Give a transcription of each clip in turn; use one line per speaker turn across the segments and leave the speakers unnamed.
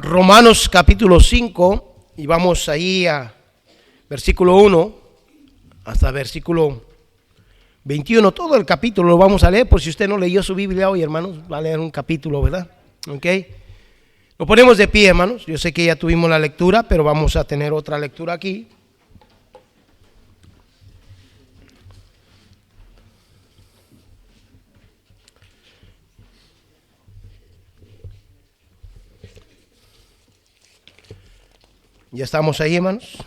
Romanos capítulo 5 y vamos ahí a versículo 1 hasta versículo 21. Todo el capítulo lo vamos a leer, por si usted no leyó su Biblia hoy, hermanos, va a leer un capítulo, ¿verdad? ¿Ok? Nos ponemos de pie, hermanos. Yo sé que ya tuvimos la lectura, pero vamos a tener otra lectura aquí. ¿Ya estamos ahí, hermanos?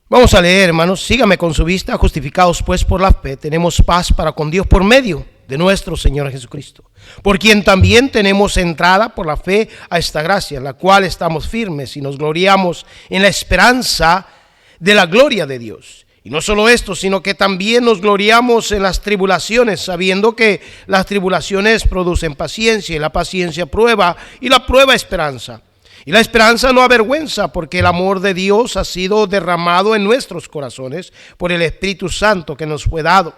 Vamos a leer, hermanos. Sígame con su vista. Justificados pues por la fe, tenemos paz para con Dios por medio de nuestro Señor Jesucristo, por quien también tenemos entrada por la fe a esta gracia, en la cual estamos firmes y nos gloriamos en la esperanza de la gloria de Dios. Y no solo esto, sino que también nos gloriamos en las tribulaciones, sabiendo que las tribulaciones producen paciencia, y la paciencia prueba, y la prueba esperanza. Y la esperanza no avergüenza, porque el amor de Dios ha sido derramado en nuestros corazones por el Espíritu Santo que nos fue dado.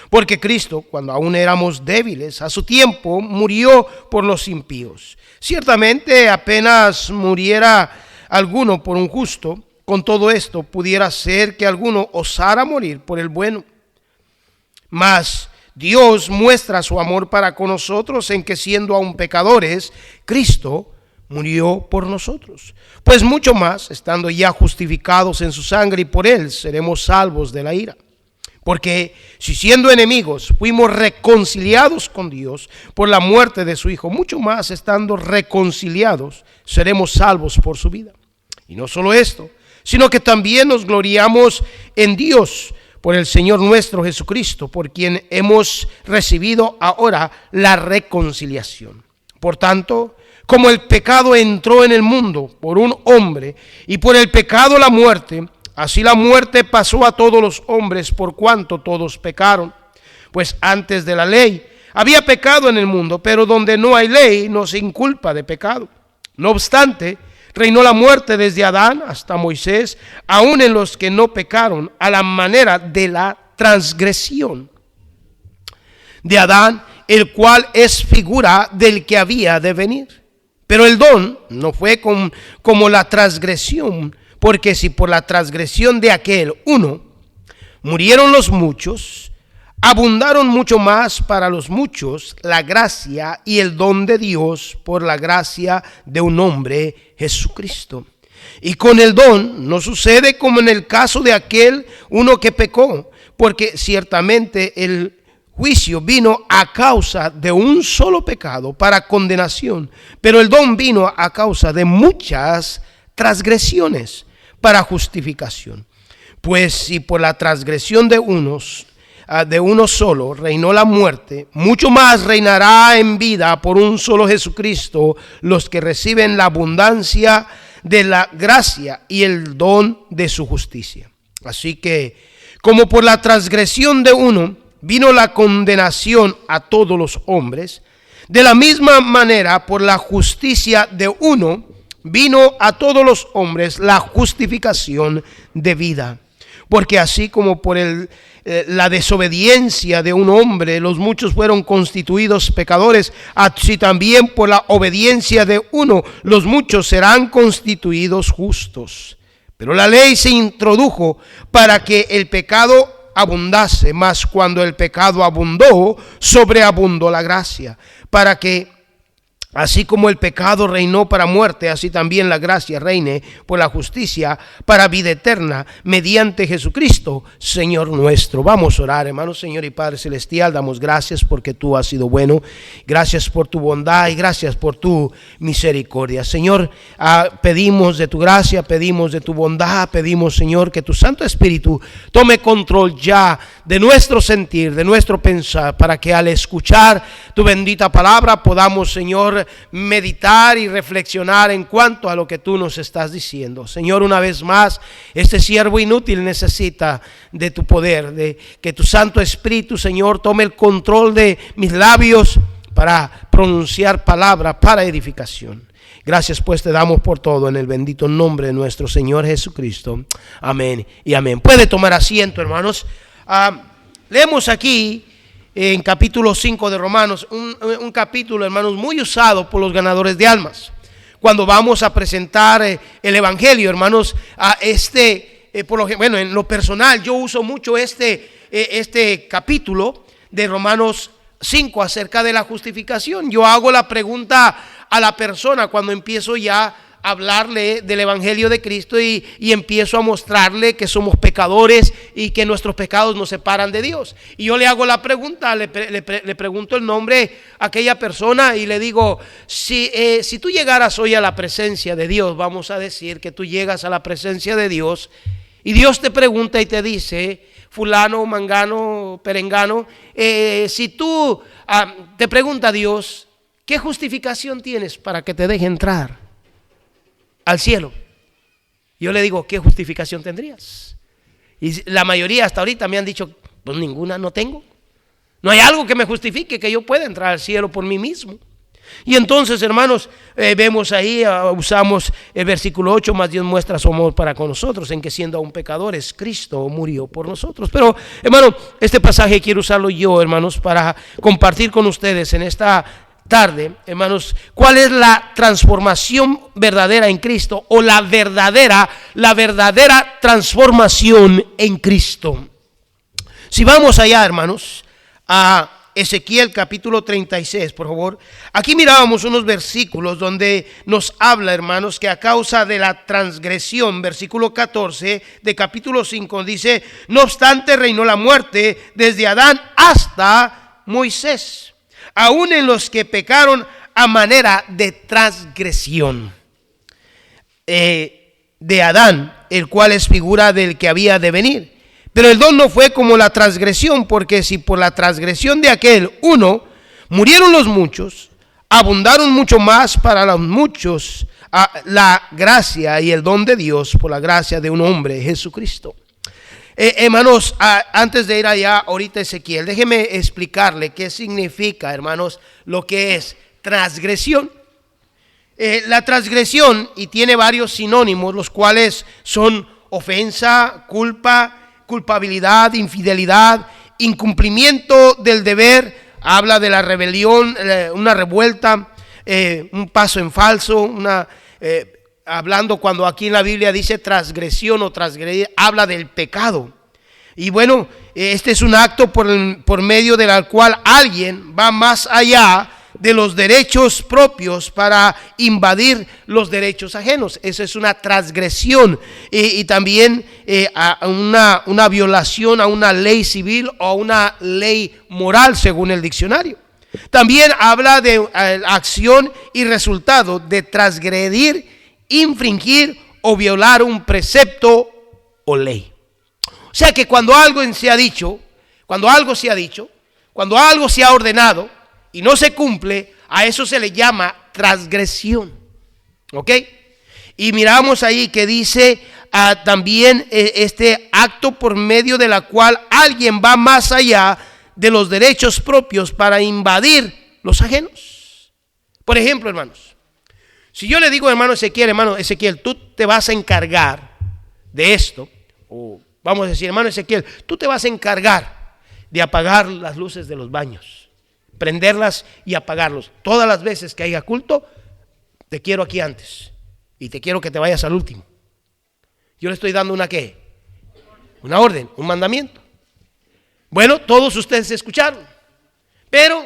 Porque Cristo, cuando aún éramos débiles, a su tiempo murió por los impíos. Ciertamente apenas muriera alguno por un justo, con todo esto pudiera ser que alguno osara morir por el bueno. Mas Dios muestra su amor para con nosotros en que, siendo aún pecadores, Cristo murió por nosotros. Pues mucho más, estando ya justificados en su sangre, y por él seremos salvos de la ira. Porque si siendo enemigos fuimos reconciliados con Dios por la muerte de su Hijo, mucho más, estando reconciliados, seremos salvos por su vida. Y no solo esto, sino que también nos gloriamos en Dios por el Señor nuestro Jesucristo, por quien hemos recibido ahora la reconciliación. Por tanto, como el pecado entró en el mundo por un hombre, y por el pecado la muerte, así la muerte pasó a todos los hombres por cuanto todos pecaron. Pues antes de la ley había pecado en el mundo, pero donde no hay ley no se inculpa de pecado. No obstante, reinó la muerte desde Adán hasta Moisés, aun en los que no pecaron, a la manera de la transgresión de Adán, el cual es figura del que había de venir. Pero el don no fue como la transgresión, porque si por la transgresión de aquel uno murieron los muchos, abundaron mucho más para los muchos la gracia y el don de Dios por la gracia de un hombre, Jesucristo. Y con el don no sucede como en el caso de aquel uno que pecó, porque ciertamente el juicio vino a causa de un solo pecado para condenación, pero el don vino a causa de muchas transgresiones para justificación. Pues si por la transgresión de uno solo reinó la muerte, mucho más reinará en vida por un solo Jesucristo los que reciben la abundancia de la gracia y el don de su justicia. Así que, como por la transgresión de uno vino la condenación a todos los hombres, de la misma manera por la justicia de uno vino a todos los hombres la justificación de vida. Porque así como por la desobediencia de un hombre los muchos fueron constituidos pecadores, así también por la obediencia de uno los muchos serán constituidos justos. Pero la ley se introdujo para que el pecado abundase, mas cuando el pecado abundó, sobreabundó la gracia, para que así como el pecado reinó para muerte, así también la gracia reine por la justicia para vida eterna, mediante Jesucristo, Señor nuestro. Vamos a orar, hermanos. Señor y Padre Celestial, damos gracias porque tú has sido bueno. Gracias por tu bondad y gracias por tu misericordia. Señor, pedimos de tu gracia, pedimos de tu bondad, pedimos, Señor, que tu Santo Espíritu tome control ya de nuestro sentir, de nuestro pensar, para que al escuchar tu bendita palabra podamos, Señor, meditar y reflexionar en cuanto a lo que tú nos estás diciendo. Señor, una vez más, este siervo inútil necesita de tu poder, de que tu Santo Espíritu, Señor, tome el control de mis labios para pronunciar palabra para edificación. Gracias pues te damos por todo en el bendito nombre de nuestro Señor Jesucristo. Amén y amén. Puede tomar asiento, hermanos. Leemos aquí en capítulo 5 de Romanos, un capítulo, hermanos, muy usado por los ganadores de almas. Cuando vamos a presentar el Evangelio, hermanos, a bueno, en lo personal yo uso mucho este capítulo de Romanos 5 acerca de la justificación. Yo hago la pregunta a la persona cuando empiezo ya a hablarle del Evangelio de Cristo y empiezo a mostrarle que somos pecadores y que nuestros pecados nos separan de Dios. Y yo le hago la pregunta, le pregunto el nombre a aquella persona y le digo, si tú llegaras hoy a la presencia de Dios, vamos a decir que tú llegas a la presencia de Dios y Dios te pregunta y te dice, fulano, mangano, perengano, si tú te pregunta a Dios, ¿qué justificación tienes para que te deje entrar al cielo? Yo le digo, ¿qué justificación tendrías? Y la mayoría hasta ahorita me han dicho, pues ninguna, no tengo. No hay algo que me justifique que yo pueda entrar al cielo por mí mismo. Y entonces, hermanos, vemos ahí, usamos el versículo 8, más Dios muestra su amor para con nosotros, en que siendo aún pecadores, Cristo murió por nosotros. Pero, hermano, este pasaje quiero usarlo yo, hermanos, para compartir con ustedes en esta tarde, hermanos, cuál es la transformación verdadera en Cristo, o la verdadera transformación en Cristo. Si vamos allá, hermanos, a Ezequiel capítulo 36, por favor. Aquí mirábamos unos versículos donde nos habla, hermanos, que a causa de la transgresión, versículo 14 de capítulo 5 dice, no obstante reinó la muerte desde Adán hasta Moisés, aún en los que pecaron a manera de transgresión. De Adán, el cual es figura del que había de venir. Pero el don no fue como la transgresión, porque si por la transgresión de aquel uno murieron los muchos, abundaron mucho más para los muchos la gracia y el don de Dios por la gracia de un hombre, Jesucristo. Hermanos, antes de ir allá ahorita Ezequiel, déjeme explicarle qué significa, hermanos, lo que es transgresión. La transgresión, y tiene varios sinónimos, los cuales son ofensa, culpabilidad, infidelidad, incumplimiento del deber, habla de la rebelión, una revuelta, un paso en falso, hablando cuando aquí en la Biblia dice transgresión o transgredir, habla del pecado. Y bueno, este es un acto por medio del cual alguien va más allá de los derechos propios para invadir los derechos ajenos. Esa es una transgresión y también una violación a una ley civil o a una ley moral según el diccionario. También habla de acción y resultado de transgredir, infringir o violar un precepto o ley. O sea que cuando algo se ha dicho, cuando algo se ha ordenado y no se cumple, a eso se le llama transgresión. ¿Ok? Y miramos ahí que dice también este acto por medio de la cual alguien va más allá de los derechos propios para invadir los ajenos. Por ejemplo, hermanos, si yo le digo, hermano Ezequiel, tú te vas a encargar de esto, o vamos a decir, hermano Ezequiel, tú te vas a encargar de apagar las luces de los baños, prenderlas y apagarlos. Todas las veces que haya culto, te quiero aquí antes y te quiero que te vayas al último. Yo le estoy dando una ¿qué? Una orden, un mandamiento. Bueno, todos ustedes escucharon, pero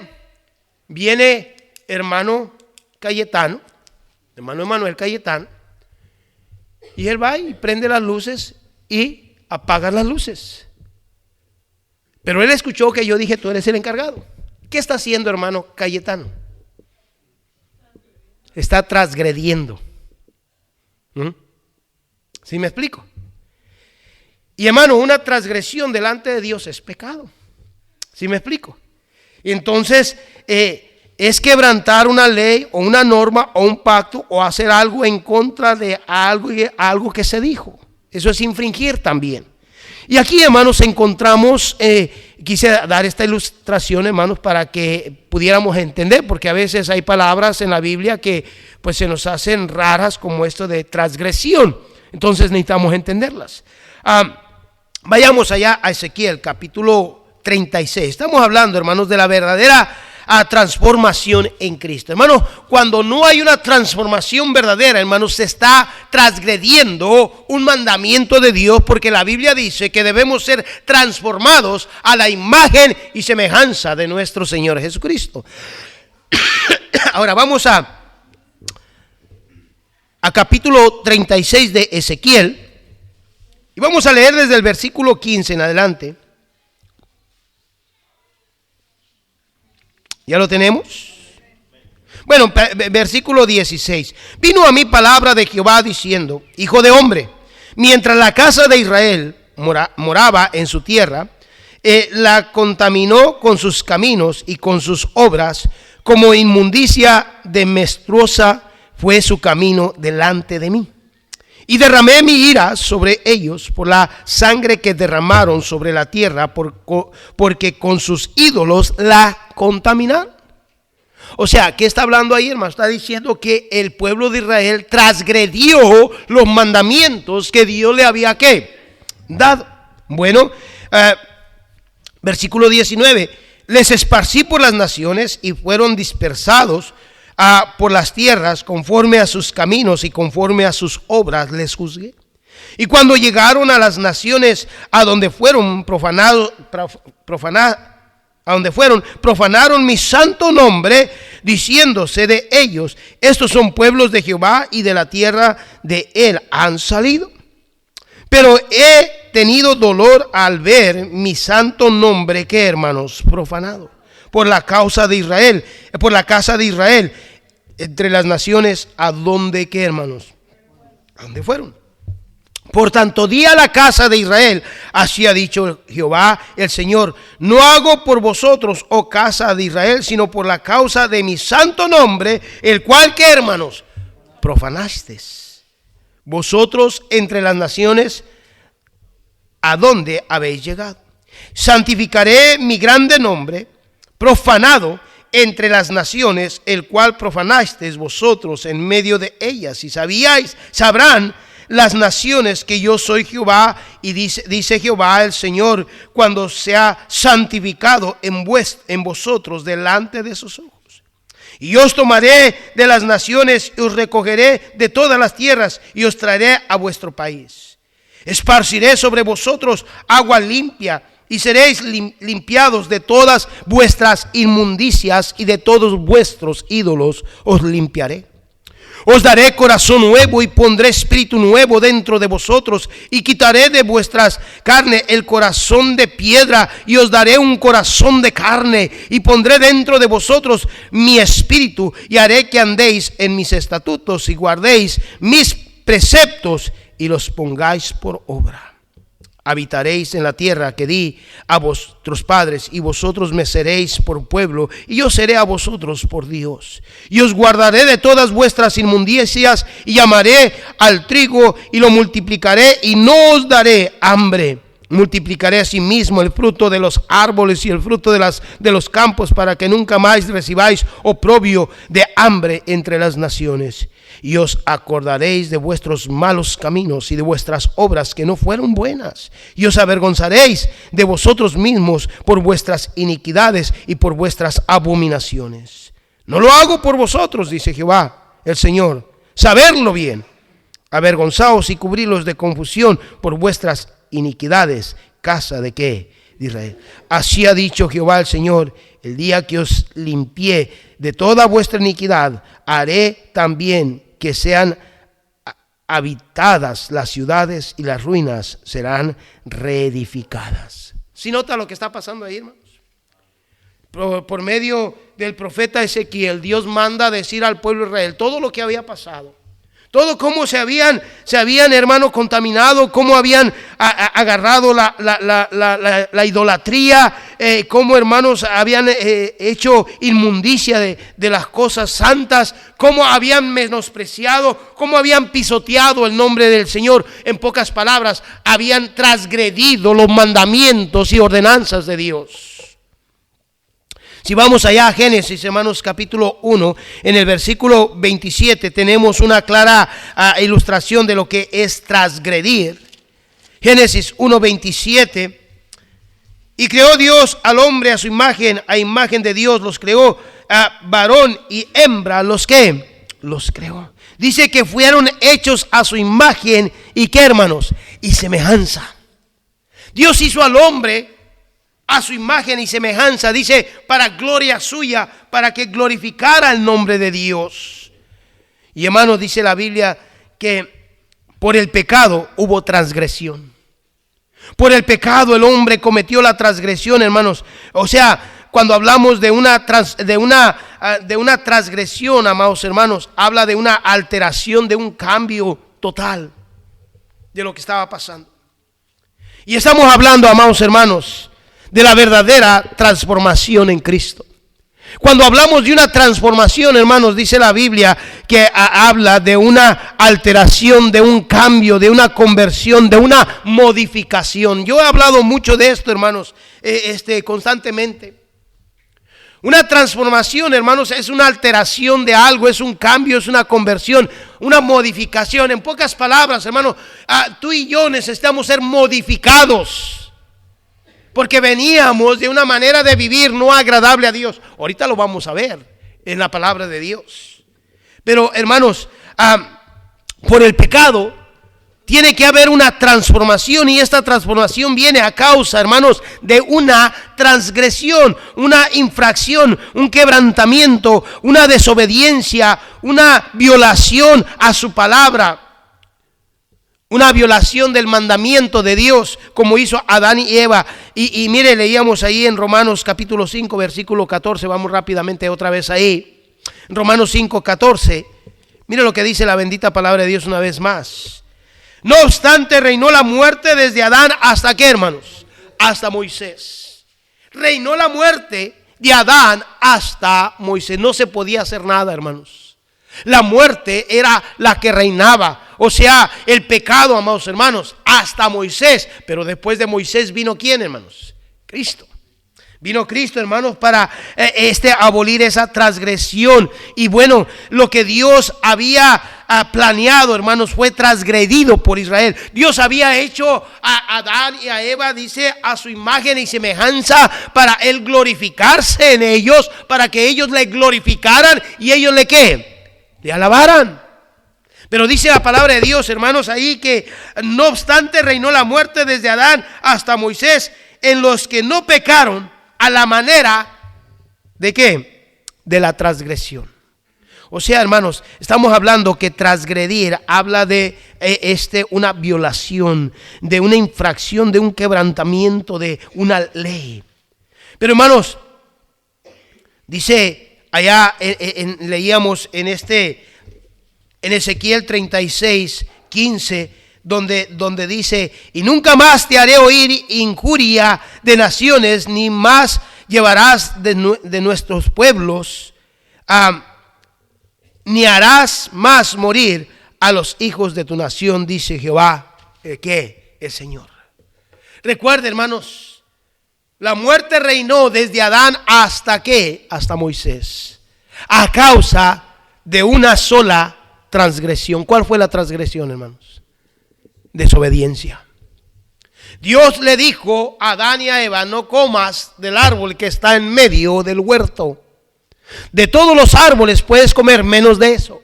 viene hermano Cayetano, hermano Emanuel Cayetano, y él va y prende las luces y apaga las luces. Pero él escuchó que yo dije, tú eres el encargado. ¿Qué está haciendo, hermano Cayetano? Está transgrediendo. ¿Sí me explico? Y hermano, una transgresión delante de Dios es pecado. ¿Sí me explico? Y entonces es quebrantar una ley o una norma o un pacto o hacer algo en contra de algo que se dijo. Eso es infringir también. Y aquí, hermanos, encontramos, quise dar esta ilustración, hermanos, para que pudiéramos entender, porque a veces hay palabras en la Biblia que pues se nos hacen raras, como esto de transgresión. Entonces necesitamos entenderlas. Vayamos allá a Ezequiel, capítulo 36. Estamos hablando, hermanos, de la verdadera transformación en Cristo. Hermanos, cuando no hay una transformación verdadera, hermanos, se está transgrediendo un mandamiento de Dios, porque la Biblia dice que debemos ser transformados a la imagen y semejanza de nuestro Señor Jesucristo. Ahora vamos a capítulo 36 de Ezequiel y vamos a leer desde el versículo 15 en adelante. ¿Ya lo tenemos? Bueno, versículo 16. Vino a mí palabra de Jehová diciendo: Hijo de hombre, mientras la casa de Israel moraba en su tierra, la contaminó con sus caminos y con sus obras, como inmundicia de menstruosa fue su camino delante de mí. Y derramé mi ira sobre ellos por la sangre que derramaron sobre la tierra, porque con sus ídolos la contaminaron. O sea, ¿qué está hablando ahí, hermano? Está diciendo que el pueblo de Israel transgredió los mandamientos que Dios le había ¿qué? Dado. Bueno, versículo 19. Les esparcí por las naciones y fueron dispersados por las tierras, conforme a sus caminos y conforme a sus obras les juzgué. Y cuando llegaron a las naciones a donde fueron profanaron mi santo nombre, diciéndose de ellos: estos son pueblos de Jehová, y de la tierra de él han salido. Pero he tenido dolor al ver mi santo nombre, que, hermanos, profanado por la causa de Israel, por la casa de Israel, entre las naciones a donde, ¿qué, hermanos? ¿A dónde fueron? Por tanto, di a la casa de Israel: así ha dicho Jehová el Señor, no hago por vosotros, oh casa de Israel, sino por la causa de mi santo nombre, el cual, ¿qué, hermanos? Profanasteis vosotros entre las naciones a donde habéis llegado. Santificaré mi grande nombre, profanado entre las naciones, el cual profanasteis vosotros en medio de ellas. Y sabrán las naciones que yo soy Jehová, y dice Jehová el Señor, cuando sea santificado en vosotros delante de sus ojos. Y os tomaré de las naciones y os recogeré de todas las tierras y os traeré a vuestro país. Esparciré sobre vosotros agua limpia, y seréis limpiados de todas vuestras inmundicias, y de todos vuestros ídolos os limpiaré. Os daré corazón nuevo y pondré espíritu nuevo dentro de vosotros, y quitaré de vuestras carne el corazón de piedra, y os daré un corazón de carne, y pondré dentro de vosotros mi espíritu, y haré que andéis en mis estatutos y guardéis mis preceptos y los pongáis por obra. Habitaréis en la tierra que di a vuestros padres, y vosotros me seréis por pueblo, y yo seré a vosotros por Dios. Y os guardaré de todas vuestras inmundicias, y llamaré al trigo y lo multiplicaré, y no os daré hambre. Multiplicaré asimismo el fruto de los árboles y el fruto de los campos, para que nunca más recibáis oprobio de hambre entre las naciones. Y os acordaréis de vuestros malos caminos y de vuestras obras que no fueron buenas. Y os avergonzaréis de vosotros mismos por vuestras iniquidades y por vuestras abominaciones. No lo hago por vosotros, dice Jehová el Señor. Sabedlo bien. Avergonzaos y cubrílos de confusión por vuestras iniquidades, casa de ¿qué? De Israel. Así ha dicho Jehová el Señor: el día que os limpié de toda vuestra iniquidad, haré también que sean habitadas las ciudades, y las ruinas serán reedificadas. ¿Sí nota lo que está pasando ahí, hermanos? Por medio del profeta Ezequiel, Dios manda decir al pueblo de Israel todo lo que había pasado. Todo cómo se habían hermanos, contaminado, cómo habían agarrado la idolatría, cómo, hermanos, habían hecho inmundicia de las cosas santas, cómo habían menospreciado, cómo habían pisoteado el nombre del Señor. En pocas palabras, habían transgredido los mandamientos y ordenanzas de Dios. Si vamos allá a Génesis, hermanos, capítulo 1, en el versículo 27 tenemos una clara ilustración de lo que es transgredir. Génesis 1:27, Y creó Dios al hombre a su imagen, a imagen de Dios los creó, a varón y hembra los que los creó. Dice que fueron hechos a su imagen y qué, hermanos, y semejanza. Dios hizo al hombre a su imagen y semejanza, dice, para gloria suya, para que glorificara el nombre de Dios. Y hermanos, dice la Biblia que por el pecado hubo transgresión. Por el pecado el hombre cometió la transgresión, hermanos. O sea, cuando hablamos de una transgresión, amados hermanos, habla de una alteración, de un cambio total de lo que estaba pasando. Y estamos hablando, amados hermanos, de la verdadera transformación en Cristo. Cuando hablamos de una transformación, hermanos, dice la Biblia que habla de una alteración, de un cambio, de una conversión, de una modificación. Yo he hablado mucho de esto, hermanos, constantemente. Una transformación, hermanos, es una alteración de algo, es un cambio, es una conversión, una modificación. En pocas palabras, hermanos, tú y yo necesitamos ser modificados. Porque veníamos de una manera de vivir no agradable a Dios. Ahorita lo vamos a ver en la palabra de Dios. Pero hermanos, por el pecado tiene que haber una transformación. Y esta transformación viene a causa, hermanos, de una transgresión, una infracción, un quebrantamiento, una desobediencia, una violación a su palabra. Una violación del mandamiento de Dios, como hizo Adán y Eva. Y mire, leíamos ahí en Romanos capítulo 5, versículo 14. Vamos rápidamente otra vez ahí. Romanos 5, 14. Mire lo que dice la bendita palabra de Dios una vez más. No obstante, reinó la muerte desde Adán hasta ¿qué, hermanos? Hasta Moisés. Reinó la muerte de Adán hasta Moisés. No se podía hacer nada, hermanos. La muerte era la que reinaba. O sea, el pecado, amados hermanos, hasta Moisés. Pero después de Moisés vino ¿quién, hermanos? Cristo. Vino Cristo, hermanos, para abolir esa transgresión. Y bueno, lo que Dios había planeado, hermanos, fue transgredido por Israel. Dios había hecho a Adán y a Eva, dice, a su imagen y semejanza, para él glorificarse en ellos, para que ellos le glorificaran y ellos le ¿qué? Le alabaran. Pero dice la palabra de Dios, hermanos, ahí que no obstante reinó la muerte desde Adán hasta Moisés en los que no pecaron a la manera de ¿qué? De la transgresión. O sea, hermanos, estamos hablando que transgredir habla de una violación, de una infracción, de un quebrantamiento de una ley. Pero hermanos, dice allá leíamos en Ezequiel 36, 15, donde dice, y nunca más te haré oír injuria de naciones, ni más llevarás de nuestros pueblos, ni harás más morir a los hijos de tu nación, dice Jehová, que el Señor. Recuerden, hermanos, la muerte reinó desde Adán hasta ¿qué? Hasta Moisés, a causa de una sola transgresión. ¿Cuál fue la transgresión, hermanos? Desobediencia. Dios le dijo a Adán y a Eva, no comas del árbol que está en medio del huerto. De todos los árboles puedes comer menos de eso.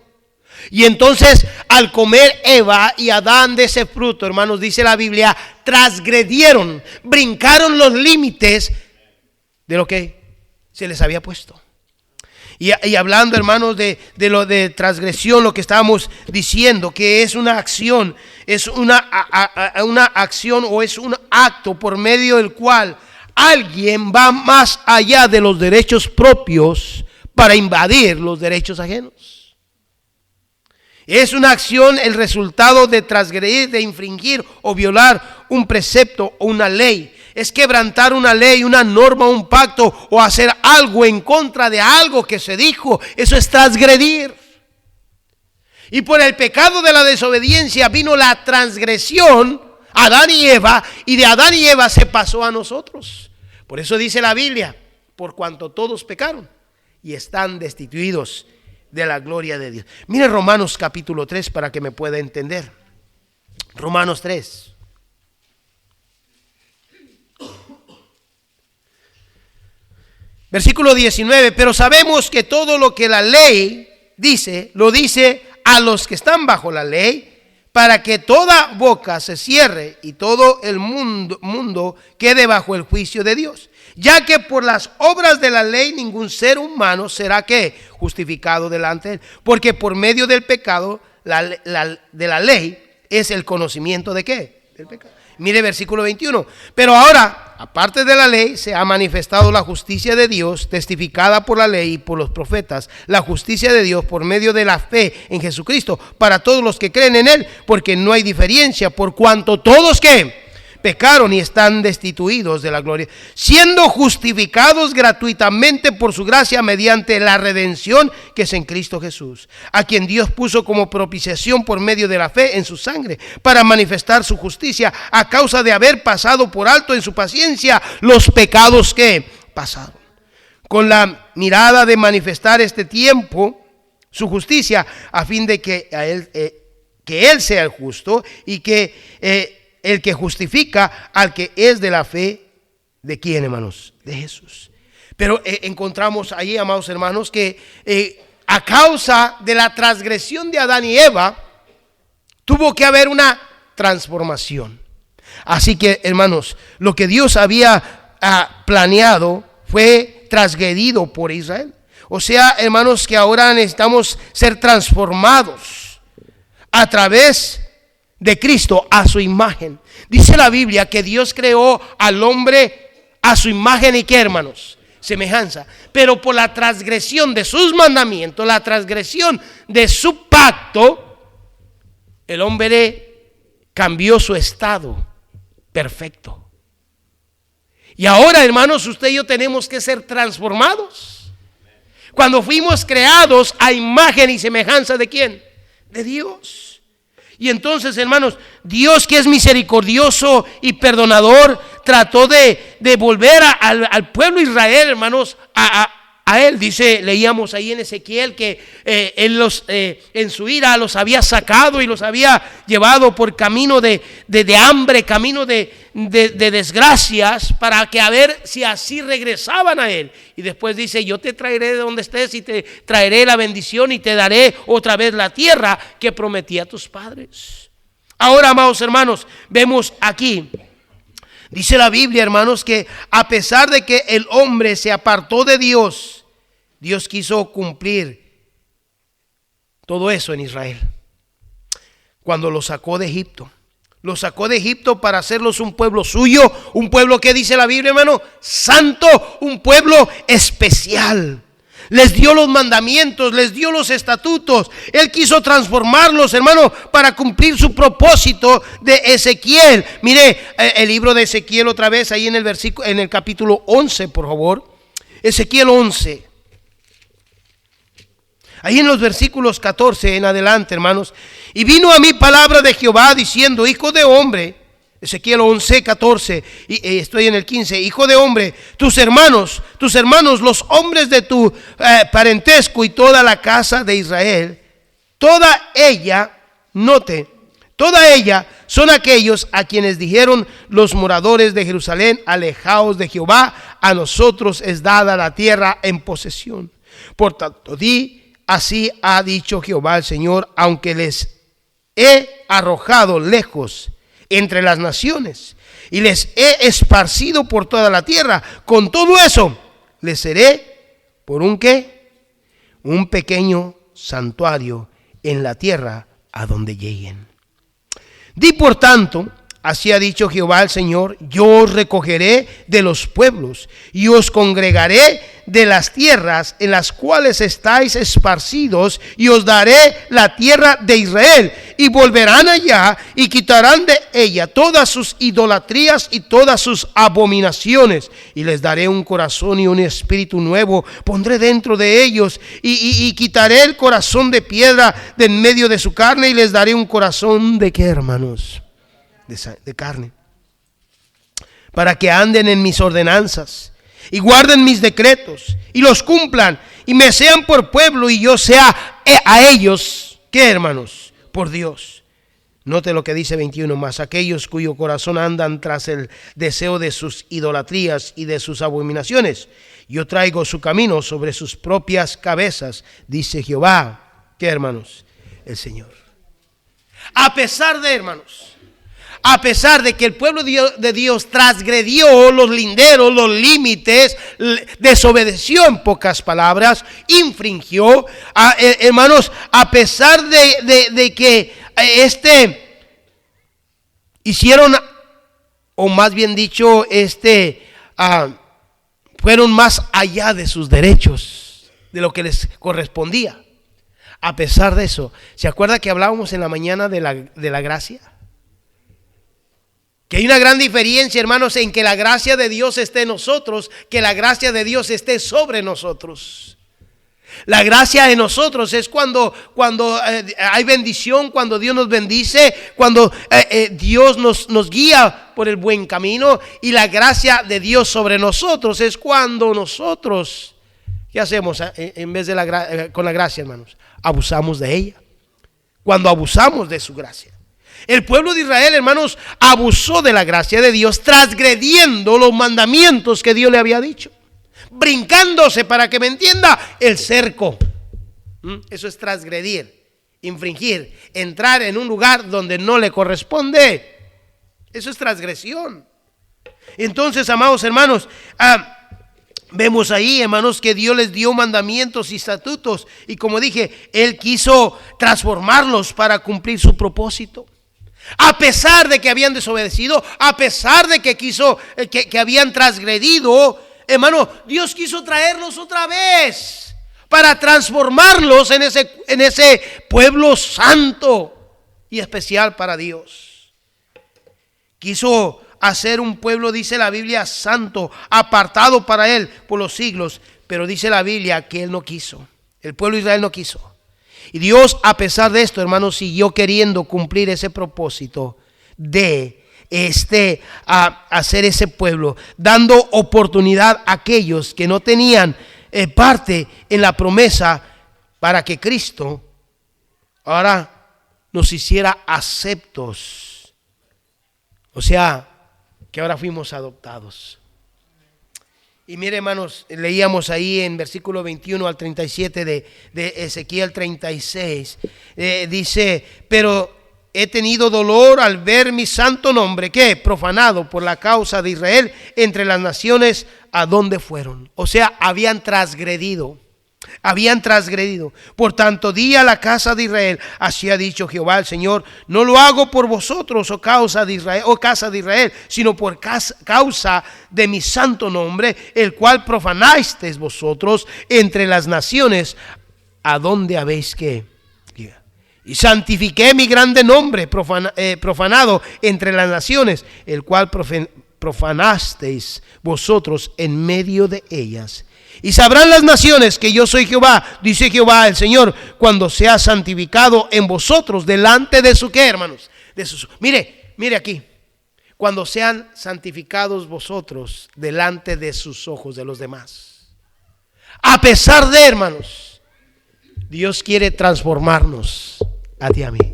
Y entonces al comer Eva y Adán de ese fruto, hermanos, dice la Biblia, transgredieron, brincaron los límites de lo que se les había puesto. Y hablando, hermanos, de lo de transgresión, lo que estábamos diciendo, que es una acción, es una acción o es un acto por medio del cual alguien va más allá de los derechos propios para invadir los derechos ajenos. Es una acción, el resultado de transgredir, de infringir o violar un precepto o una ley. Es quebrantar una ley, una norma, un pacto o hacer algo en contra de algo que se dijo. Eso es transgredir. Y por el pecado de la desobediencia vino la transgresión, Adán y Eva, y de Adán y Eva se pasó a nosotros. Por eso dice la Biblia, por cuanto todos pecaron y están destituidos de la gloria de Dios. Mire Romanos capítulo 3 para que me pueda entender. Romanos 3. Versículo 19, pero sabemos que todo lo que la ley dice, lo dice a los que están bajo la ley, para que toda boca se cierre y todo el mundo quede bajo el juicio de Dios. Ya que por las obras de la ley ningún ser humano será ¿qué? Justificado delante de él. Porque por medio del pecado, de la ley, es el conocimiento de ¿qué? Del pecado. Mire versículo 21. Pero ahora, aparte de la ley, se ha manifestado la justicia de Dios, testificada por la ley y por los profetas. La justicia de Dios por medio de la fe en Jesucristo, para todos los que creen en Él, porque no hay diferencia, por cuanto todos que pecaron y están destituidos de la gloria, siendo justificados gratuitamente por su gracia mediante la redención que es en Cristo Jesús, a quien Dios puso como propiciación por medio de la fe en su sangre, para manifestar su justicia a causa de haber pasado por alto en su paciencia los pecados que pasaron, con la mirada de manifestar este tiempo su justicia, a fin de que él sea el justo y que el que justifica al que es de la fe, ¿de quién, hermanos? De Jesús. Pero encontramos ahí, amados hermanos, que a causa de la transgresión de Adán y Eva, tuvo que haber una transformación. Así que, hermanos, lo que Dios había planeado fue transgredido por Israel. O sea, hermanos, que ahora necesitamos ser transformados a través de Cristo a su imagen. Dice la Biblia que Dios creó al hombre a su imagen y ¿qué, hermanos? Semejanza. Pero por la transgresión de sus mandamientos, la transgresión de su pacto, el hombre cambió su estado perfecto. Y ahora, hermanos, usted y yo tenemos que ser transformados. Cuando fuimos creados a imagen y semejanza ¿de quién? De Dios. Y entonces, hermanos, Dios, que es misericordioso y perdonador, trató de volver al pueblo de Israel, hermanos, a él. Dice, leíamos ahí en Ezequiel que él en su ira los había sacado y los había llevado por camino de hambre, camino de desgracias, para que a ver si así regresaban a él. Y después dice, yo te traeré de donde estés y te traeré la bendición y te daré otra vez la tierra que prometí a tus padres. Ahora, amados hermanos, vemos aquí, dice la Biblia, hermanos, que a pesar de que el hombre se apartó de Dios, Dios quiso cumplir todo eso en Israel. Cuando lo sacó de Egipto. Los sacó de Egipto para hacerlos un pueblo suyo, un pueblo que dice la Biblia, hermano, santo, un pueblo especial. Les dio los mandamientos, les dio los estatutos. Él quiso transformarlos, hermano, para cumplir su propósito de Ezequiel. Mire el libro de Ezequiel otra vez, ahí en el versículo, en el capítulo 11, por favor. Ezequiel 11. Ahí en los versículos 14 en adelante, hermanos. Y vino a mí palabra de Jehová diciendo, hijo de hombre, Ezequiel 11, 14, y estoy en el 15. Hijo de hombre, tus hermanos, los hombres de tu parentesco y toda la casa de Israel, toda ella, note, toda ella son aquellos a quienes dijeron los moradores de Jerusalén, alejaos de Jehová, a nosotros es dada la tierra en posesión. Por tanto, di, así ha dicho Jehová el Señor, aunque les he arrojado lejos entre las naciones y les he esparcido por toda la tierra, con todo eso les seré por un ¿qué? Un pequeño santuario en la tierra a donde lleguen. Di por tanto, así ha dicho Jehová el Señor, yo os recogeré de los pueblos y os congregaré de las tierras en las cuales estáis esparcidos y os daré la tierra de Israel y volverán allá y quitarán de ella todas sus idolatrías y todas sus abominaciones y les daré un corazón y un espíritu nuevo pondré dentro de ellos y quitaré el corazón de piedra de en medio de su carne y les daré un corazón de ¿qué, hermanos? De carne, para que anden en mis ordenanzas y guarden mis decretos y los cumplan y me sean por pueblo y yo sea a ellos, ¿qué, hermanos? Por Dios. Note lo que dice 21, más aquellos cuyo corazón andan tras el deseo de sus idolatrías y de sus abominaciones, yo traigo su camino sobre sus propias cabezas, dice Jehová. ¿Qué, hermanos? El Señor. A pesar de, hermanos, a pesar de que el pueblo de Dios transgredió los linderos, los límites, desobedeció, en pocas palabras, infringió, hermanos, a pesar de que hicieron, o más bien dicho, fueron más allá de sus derechos, de lo que les correspondía. A pesar de eso, ¿se acuerda que hablábamos en la mañana de la gracia? Que hay una gran diferencia, hermanos, en que la gracia de Dios esté en nosotros, que la gracia de Dios esté sobre nosotros. La gracia de nosotros es cuando hay bendición, cuando Dios nos bendice, cuando Dios nos guía por el buen camino. Y la gracia de Dios sobre nosotros es cuando nosotros, ¿qué hacemos en vez de con la gracia, hermanos? Abusamos de ella. Cuando abusamos de su gracia. El pueblo de Israel, hermanos, abusó de la gracia de Dios, transgrediendo los mandamientos que Dios le había dicho. Brincándose, para que me entienda, el cerco. Eso es transgredir, infringir, entrar en un lugar donde no le corresponde. Eso es transgresión. Entonces, amados hermanos, vemos ahí, hermanos, que Dios les dio mandamientos y estatutos. Y como dije, Él quiso transformarlos para cumplir su propósito. A pesar de que habían desobedecido, a pesar de que habían transgredido, hermano, Dios quiso traerlos otra vez para transformarlos en ese pueblo santo y especial para Dios. Quiso hacer un pueblo, dice la Biblia, santo, apartado para Él por los siglos. Pero dice la Biblia que Él no quiso. El pueblo de Israel no quiso. Y Dios, a pesar de esto, hermanos, siguió queriendo cumplir ese propósito de hacer ese pueblo, dando oportunidad a aquellos que no tenían parte en la promesa, para que Cristo ahora nos hiciera aceptos. O sea, que ahora fuimos adoptados. Y mire, hermanos, leíamos ahí en versículo 21 al 37 de Ezequiel 36, dice, pero he tenido dolor al ver mi santo nombre, ¿qué? Profanado por la causa de Israel entre las naciones a donde fueron. O sea, habían transgredido. Por tanto, di a la casa de Israel, así ha dicho Jehová el Señor, no lo hago por vosotros, oh casa de Israel, sino por causa de mi santo nombre, el cual profanasteis vosotros entre las naciones a donde habéis que. Y santifiqué mi grande nombre profanado entre las naciones, el cual profanasteis vosotros en medio de ellas. Y sabrán las naciones que yo soy Jehová, dice Jehová el Señor, cuando sea santificado en vosotros delante de su, ¿qué, hermanos? Mire aquí, cuando sean santificados vosotros delante de sus ojos, de los demás. A pesar de, hermanos, Dios quiere transformarnos a ti, a mí.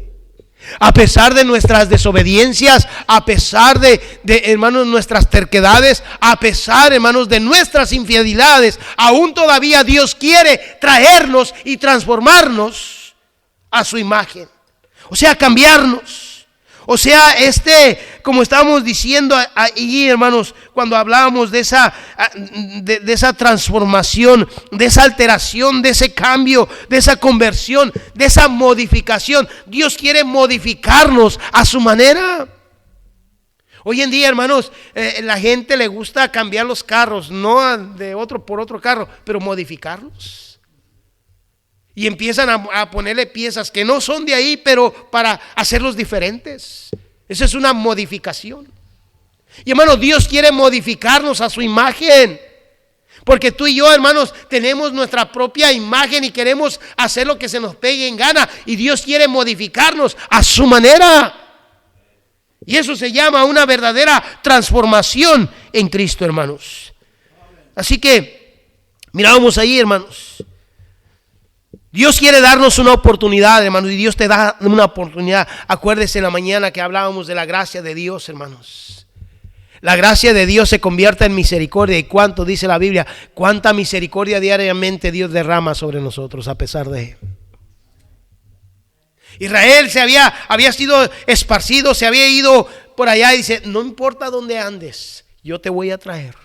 A pesar de nuestras desobediencias, a pesar de hermanos, nuestras terquedades, a pesar, hermanos, de nuestras infidelidades, aún todavía Dios quiere traernos y transformarnos a su imagen. O sea, cambiarnos. O sea, como estábamos diciendo ahí, hermanos, cuando hablábamos de esa transformación, de esa alteración, de ese cambio, de esa conversión, de esa modificación. Dios quiere modificarnos a su manera. Hoy en día, hermanos, la gente le gusta cambiar los carros, no de otro por otro carro, pero modificarlos. Y empiezan a ponerle piezas que no son de ahí, pero para hacerlos diferentes. Esa es una modificación. Y hermanos, Dios quiere modificarnos a su imagen. Porque tú y yo, hermanos, tenemos nuestra propia imagen y queremos hacer lo que se nos pegue en gana. Y Dios quiere modificarnos a su manera. Y eso se llama una verdadera transformación en Cristo, hermanos. Así que, mirábamos ahí, hermanos, Dios quiere darnos una oportunidad, hermanos, y Dios te da una oportunidad. Acuérdese en la mañana que hablábamos de la gracia de Dios, hermanos. La gracia de Dios se convierte en misericordia. ¿Y cuánto dice la Biblia? Cuánta misericordia diariamente Dios derrama sobre nosotros a pesar de... Israel había sido esparcido, se había ido por allá y dice, no importa dónde andes, yo te voy a traer.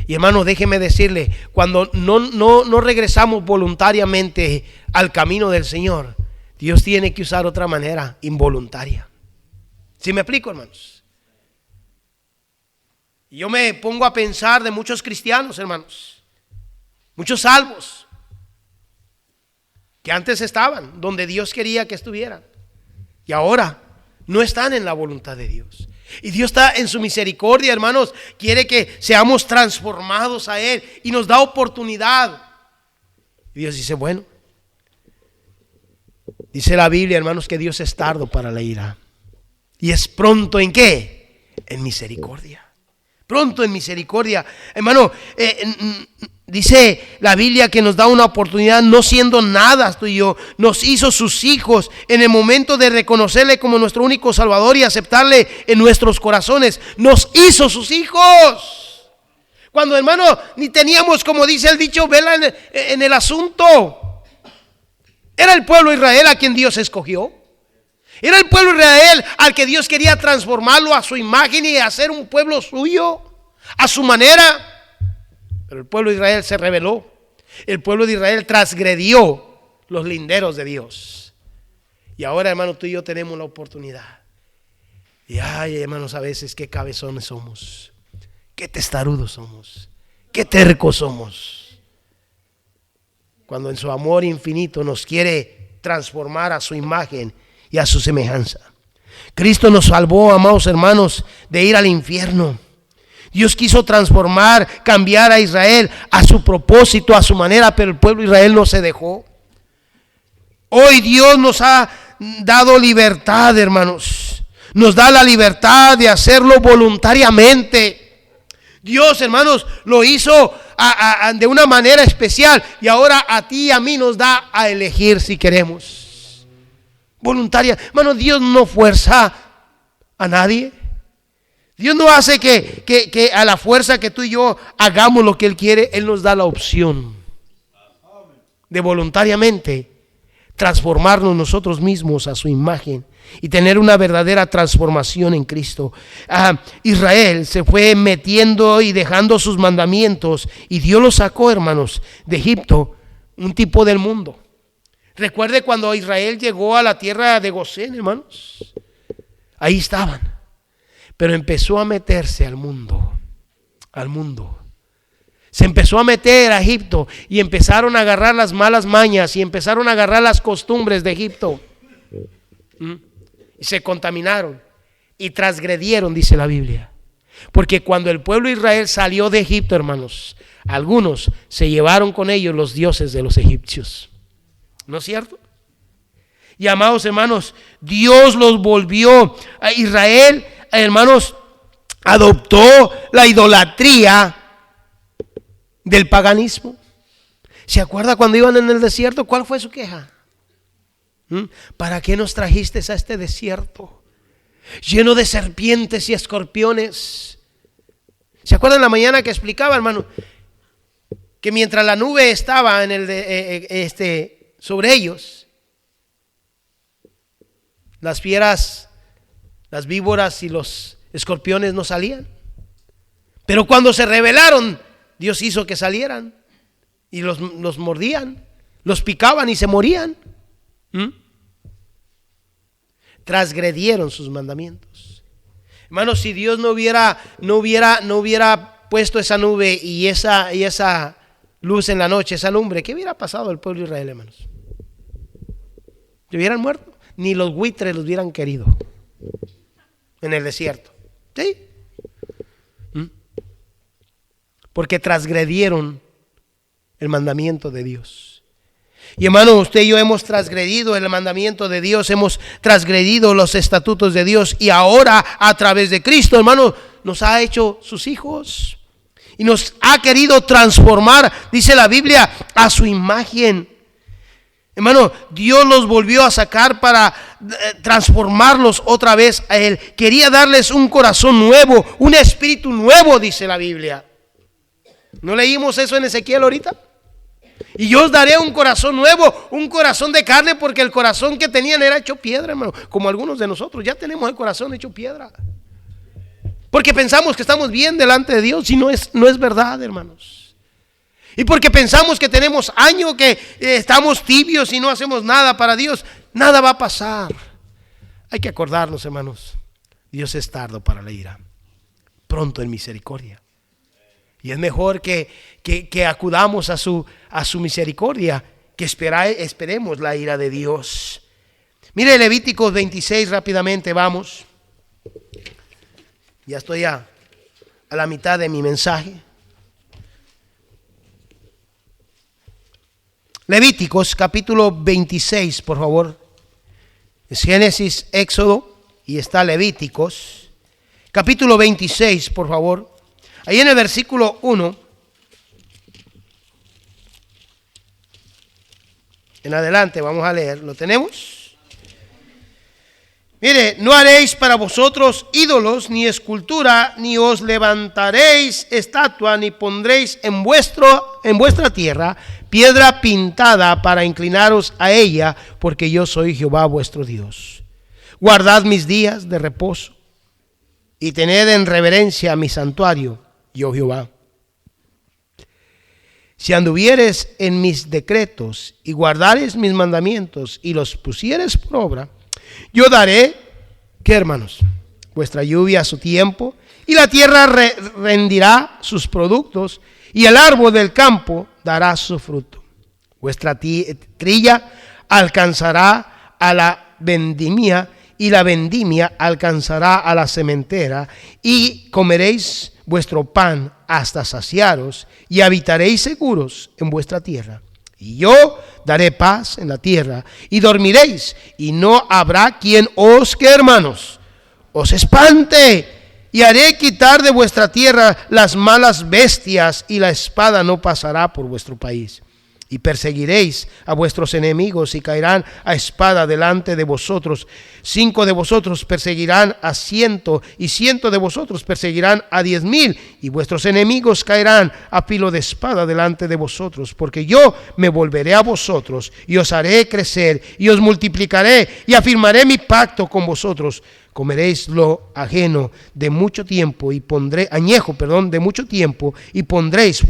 Y hermano, déjeme decirle, cuando no regresamos voluntariamente al camino del Señor, Dios tiene que usar otra manera, involuntaria. ¿Sí me explico, hermanos? Yo me pongo a pensar de muchos cristianos, hermanos, muchos salvos, que antes estaban donde Dios quería que estuvieran y ahora no están en la voluntad de Dios. Y Dios está en su misericordia, hermanos, quiere que seamos transformados a Él y nos da oportunidad. Y Dios dice, bueno, dice la Biblia, hermanos, que Dios es tardo para la ira y es pronto ¿en qué? En misericordia. Pronto en misericordia, hermano. Dice la Biblia que nos da una oportunidad, no siendo nada tú y yo, nos hizo sus hijos en el momento de reconocerle como nuestro único Salvador y aceptarle en nuestros corazones. Nos hizo sus hijos. Cuando, hermano, ni teníamos, como dice el dicho, vela en el asunto. Era el pueblo de Israel a quien Dios escogió. Era el pueblo de Israel al que Dios quería transformarlo a su imagen y hacer un pueblo suyo, a su manera. Pero el pueblo de Israel se rebeló. El pueblo de Israel transgredió los linderos de Dios. Y ahora, hermano, tú y yo tenemos la oportunidad. Y ay, hermanos, a veces qué cabezones somos, qué testarudos somos, qué tercos somos. Cuando en su amor infinito nos quiere transformar a su imagen y a su semejanza. Cristo nos salvó, amados hermanos, de ir al infierno. Dios quiso transformar, cambiar a Israel a su propósito, a su manera, pero el pueblo de Israel no se dejó. Hoy Dios nos ha dado libertad, hermanos. Nos da la libertad de hacerlo voluntariamente. Dios, hermanos, lo hizo de una manera especial y ahora a ti y a mí nos da a elegir si queremos. Voluntaria. Hermano, Dios no fuerza a nadie. Dios no hace que a la fuerza que tú y yo hagamos lo que Él quiere. Él nos da la opción de voluntariamente transformarnos nosotros mismos a su imagen y tener una verdadera transformación en Cristo. Israel se fue metiendo y dejando sus mandamientos y Dios los sacó, hermanos, de Egipto, un tipo del mundo. Recuerde cuando Israel llegó a la tierra de Gosén, hermanos, ahí estaban. Pero empezó a meterse al mundo. Se empezó a meter a Egipto y empezaron a agarrar las malas mañas y empezaron a agarrar las costumbres de Egipto. Y se contaminaron y transgredieron, dice la Biblia. Porque cuando el pueblo de Israel salió de Egipto, hermanos, algunos se llevaron con ellos los dioses de los egipcios. ¿No es cierto? Y amados hermanos, Dios los volvió a Israel. Hermanos, adoptó la idolatría del paganismo. ¿Se acuerda cuando iban en el desierto? ¿Cuál fue su queja? ¿Para qué nos trajiste a este desierto lleno de serpientes y escorpiones? ¿Se acuerdan la mañana que explicaba, hermano, que mientras la nube estaba sobre ellos, las fieras, las víboras y los escorpiones no salían? Pero cuando se rebelaron, Dios hizo que salieran y los mordían, los picaban y se morían. Transgredieron sus mandamientos. Hermanos, si Dios no hubiera puesto esa nube y esa luz en la noche, esa lumbre, ¿qué hubiera pasado al pueblo de Israel, hermanos? ¿Se hubieran muerto? Ni los buitres los hubieran querido en el desierto. ¿Sí? Porque transgredieron el mandamiento de Dios. Y hermano, usted y yo hemos transgredido el mandamiento de Dios, hemos transgredido los estatutos de Dios y ahora a través de Cristo, hermano, nos ha hecho sus hijos y nos ha querido transformar, dice la Biblia, a su imagen. Hermano, Dios los volvió a sacar para transformarlos otra vez a Él. Quería darles un corazón nuevo, un espíritu nuevo, dice la Biblia. ¿No leímos eso en Ezequiel ahorita? Y yo os daré un corazón nuevo, un corazón de carne, porque el corazón que tenían era hecho piedra, hermano. Como algunos de nosotros ya tenemos el corazón hecho piedra. Porque pensamos que estamos bien delante de Dios y no es verdad, hermanos. Y porque pensamos que tenemos años, que estamos tibios y no hacemos nada para Dios, nada va a pasar. Hay que acordarnos, hermanos, Dios es tardo para la ira, pronto en misericordia. Y es mejor que acudamos a su misericordia, que esperemos la ira de Dios. Mire Levíticos 26 rápidamente, vamos. Ya estoy a la mitad de mi mensaje. Levíticos capítulo 26, por favor. Es Génesis, Éxodo y está Levíticos. Capítulo 26, por favor. Ahí en el versículo 1. En adelante vamos a leer. ¿Lo tenemos? Mire, no haréis para vosotros ídolos ni escultura, ni os levantaréis estatua, ni pondréis en vuestra tierra piedra pintada para inclinaros a ella, porque yo soy Jehová vuestro Dios. Guardad mis días de reposo y tened en reverencia mi santuario, yo Jehová. Si anduvieres en mis decretos y guardares mis mandamientos y los pusieres por obra, yo daré, ¿qué, hermanos? Vuestra lluvia a su tiempo, y la tierra rendirá sus productos, y el árbol del campo dará su fruto. Vuestra trilla alcanzará a la vendimia, y la vendimia alcanzará a la sementera, y comeréis vuestro pan hasta saciaros, y habitaréis seguros en vuestra tierra. Y yo daré paz en la tierra, y dormiréis, y no habrá quien os, ¿qué, hermanos? Os espante, y haré quitar de vuestra tierra las malas bestias, y la espada no pasará por vuestro país. Y perseguiréis a vuestros enemigos, y caerán a espada delante de vosotros. 5 de vosotros perseguirán a 100, y 100 de vosotros perseguirán a 10,000, y vuestros enemigos caerán a filo de espada delante de vosotros. Porque yo me volveré a vosotros, y os haré crecer, y os multiplicaré, y afirmaré mi pacto con vosotros. Comeréis lo ajeno de mucho tiempo, y pondré añejo, de mucho tiempo, y pondréis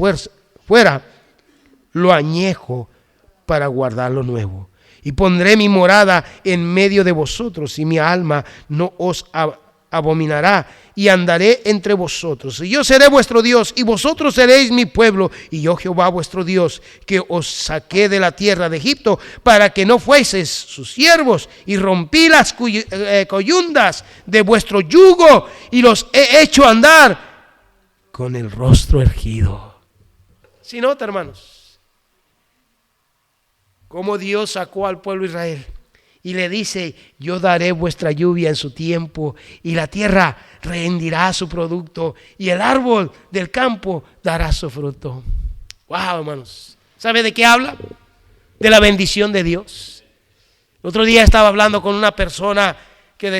fuera lo añejo para guardar lo nuevo. Y pondré mi morada en medio de vosotros, y mi alma no os abominará, y andaré entre vosotros. Y yo seré vuestro Dios, y vosotros seréis mi pueblo, y yo Jehová vuestro Dios, que os saqué de la tierra de Egipto, para que no fueseis sus siervos, y rompí las coyundas de vuestro yugo, y los he hecho andar con el rostro erguido. Si nota, hermanos, como Dios sacó al pueblo de Israel y le dice: yo daré vuestra lluvia en su tiempo, y la tierra rendirá su producto, y el árbol del campo dará su fruto. Wow, hermanos, ¿sabe de qué habla? De la bendición de Dios. El otro día estaba hablando con una persona que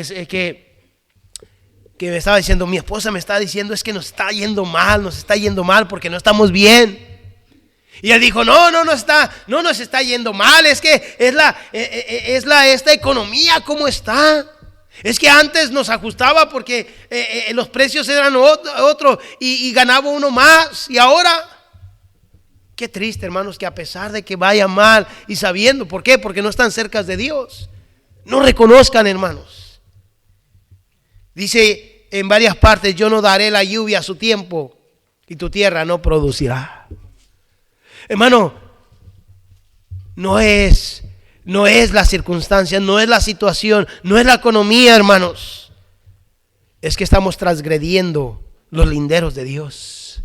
me estaba diciendo: mi esposa me está diciendo, es que nos está yendo mal porque no estamos bien. Y él dijo: no nos está yendo mal, es que esta economía como está. Es que antes nos ajustaba porque los precios eran otro y ganaba uno más. Y ahora, qué triste, hermanos, que a pesar de que vaya mal y sabiendo, ¿por qué? Porque no están cerca de Dios, no reconozcan, hermanos. Dice en varias partes: yo no daré la lluvia a su tiempo, y tu tierra no producirá. Hermano, no es la circunstancia, no es la situación, no es la economía, hermanos. Es que estamos transgrediendo los linderos de Dios,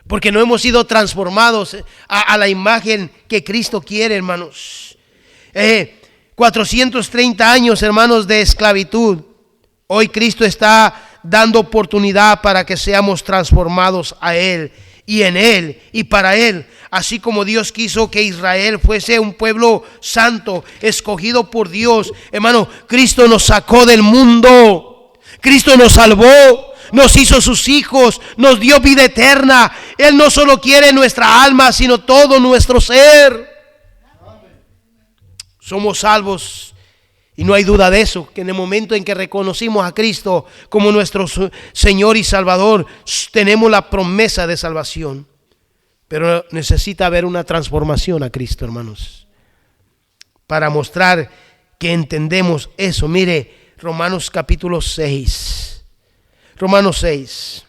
porque no hemos sido transformados a la imagen que Cristo quiere, hermanos. 430 años, hermanos, de esclavitud. Hoy Cristo está dando oportunidad para que seamos transformados a Él, y en Él y para Él. así como Dios quiso que Israel fuese un pueblo santo, escogido por Dios, hermano, Cristo nos sacó del mundo. Cristo nos salvó, nos hizo sus hijos, nos dio vida eterna. Él no solo quiere nuestra alma, sino todo nuestro ser. Somos salvos. Y no hay duda de eso, que en el momento en que reconocimos a Cristo como nuestro Señor y Salvador, tenemos la promesa de salvación. Pero necesita haber una transformación a Cristo, hermanos, para mostrar que entendemos eso. Mire, Romanos capítulo 6. Romanos 6.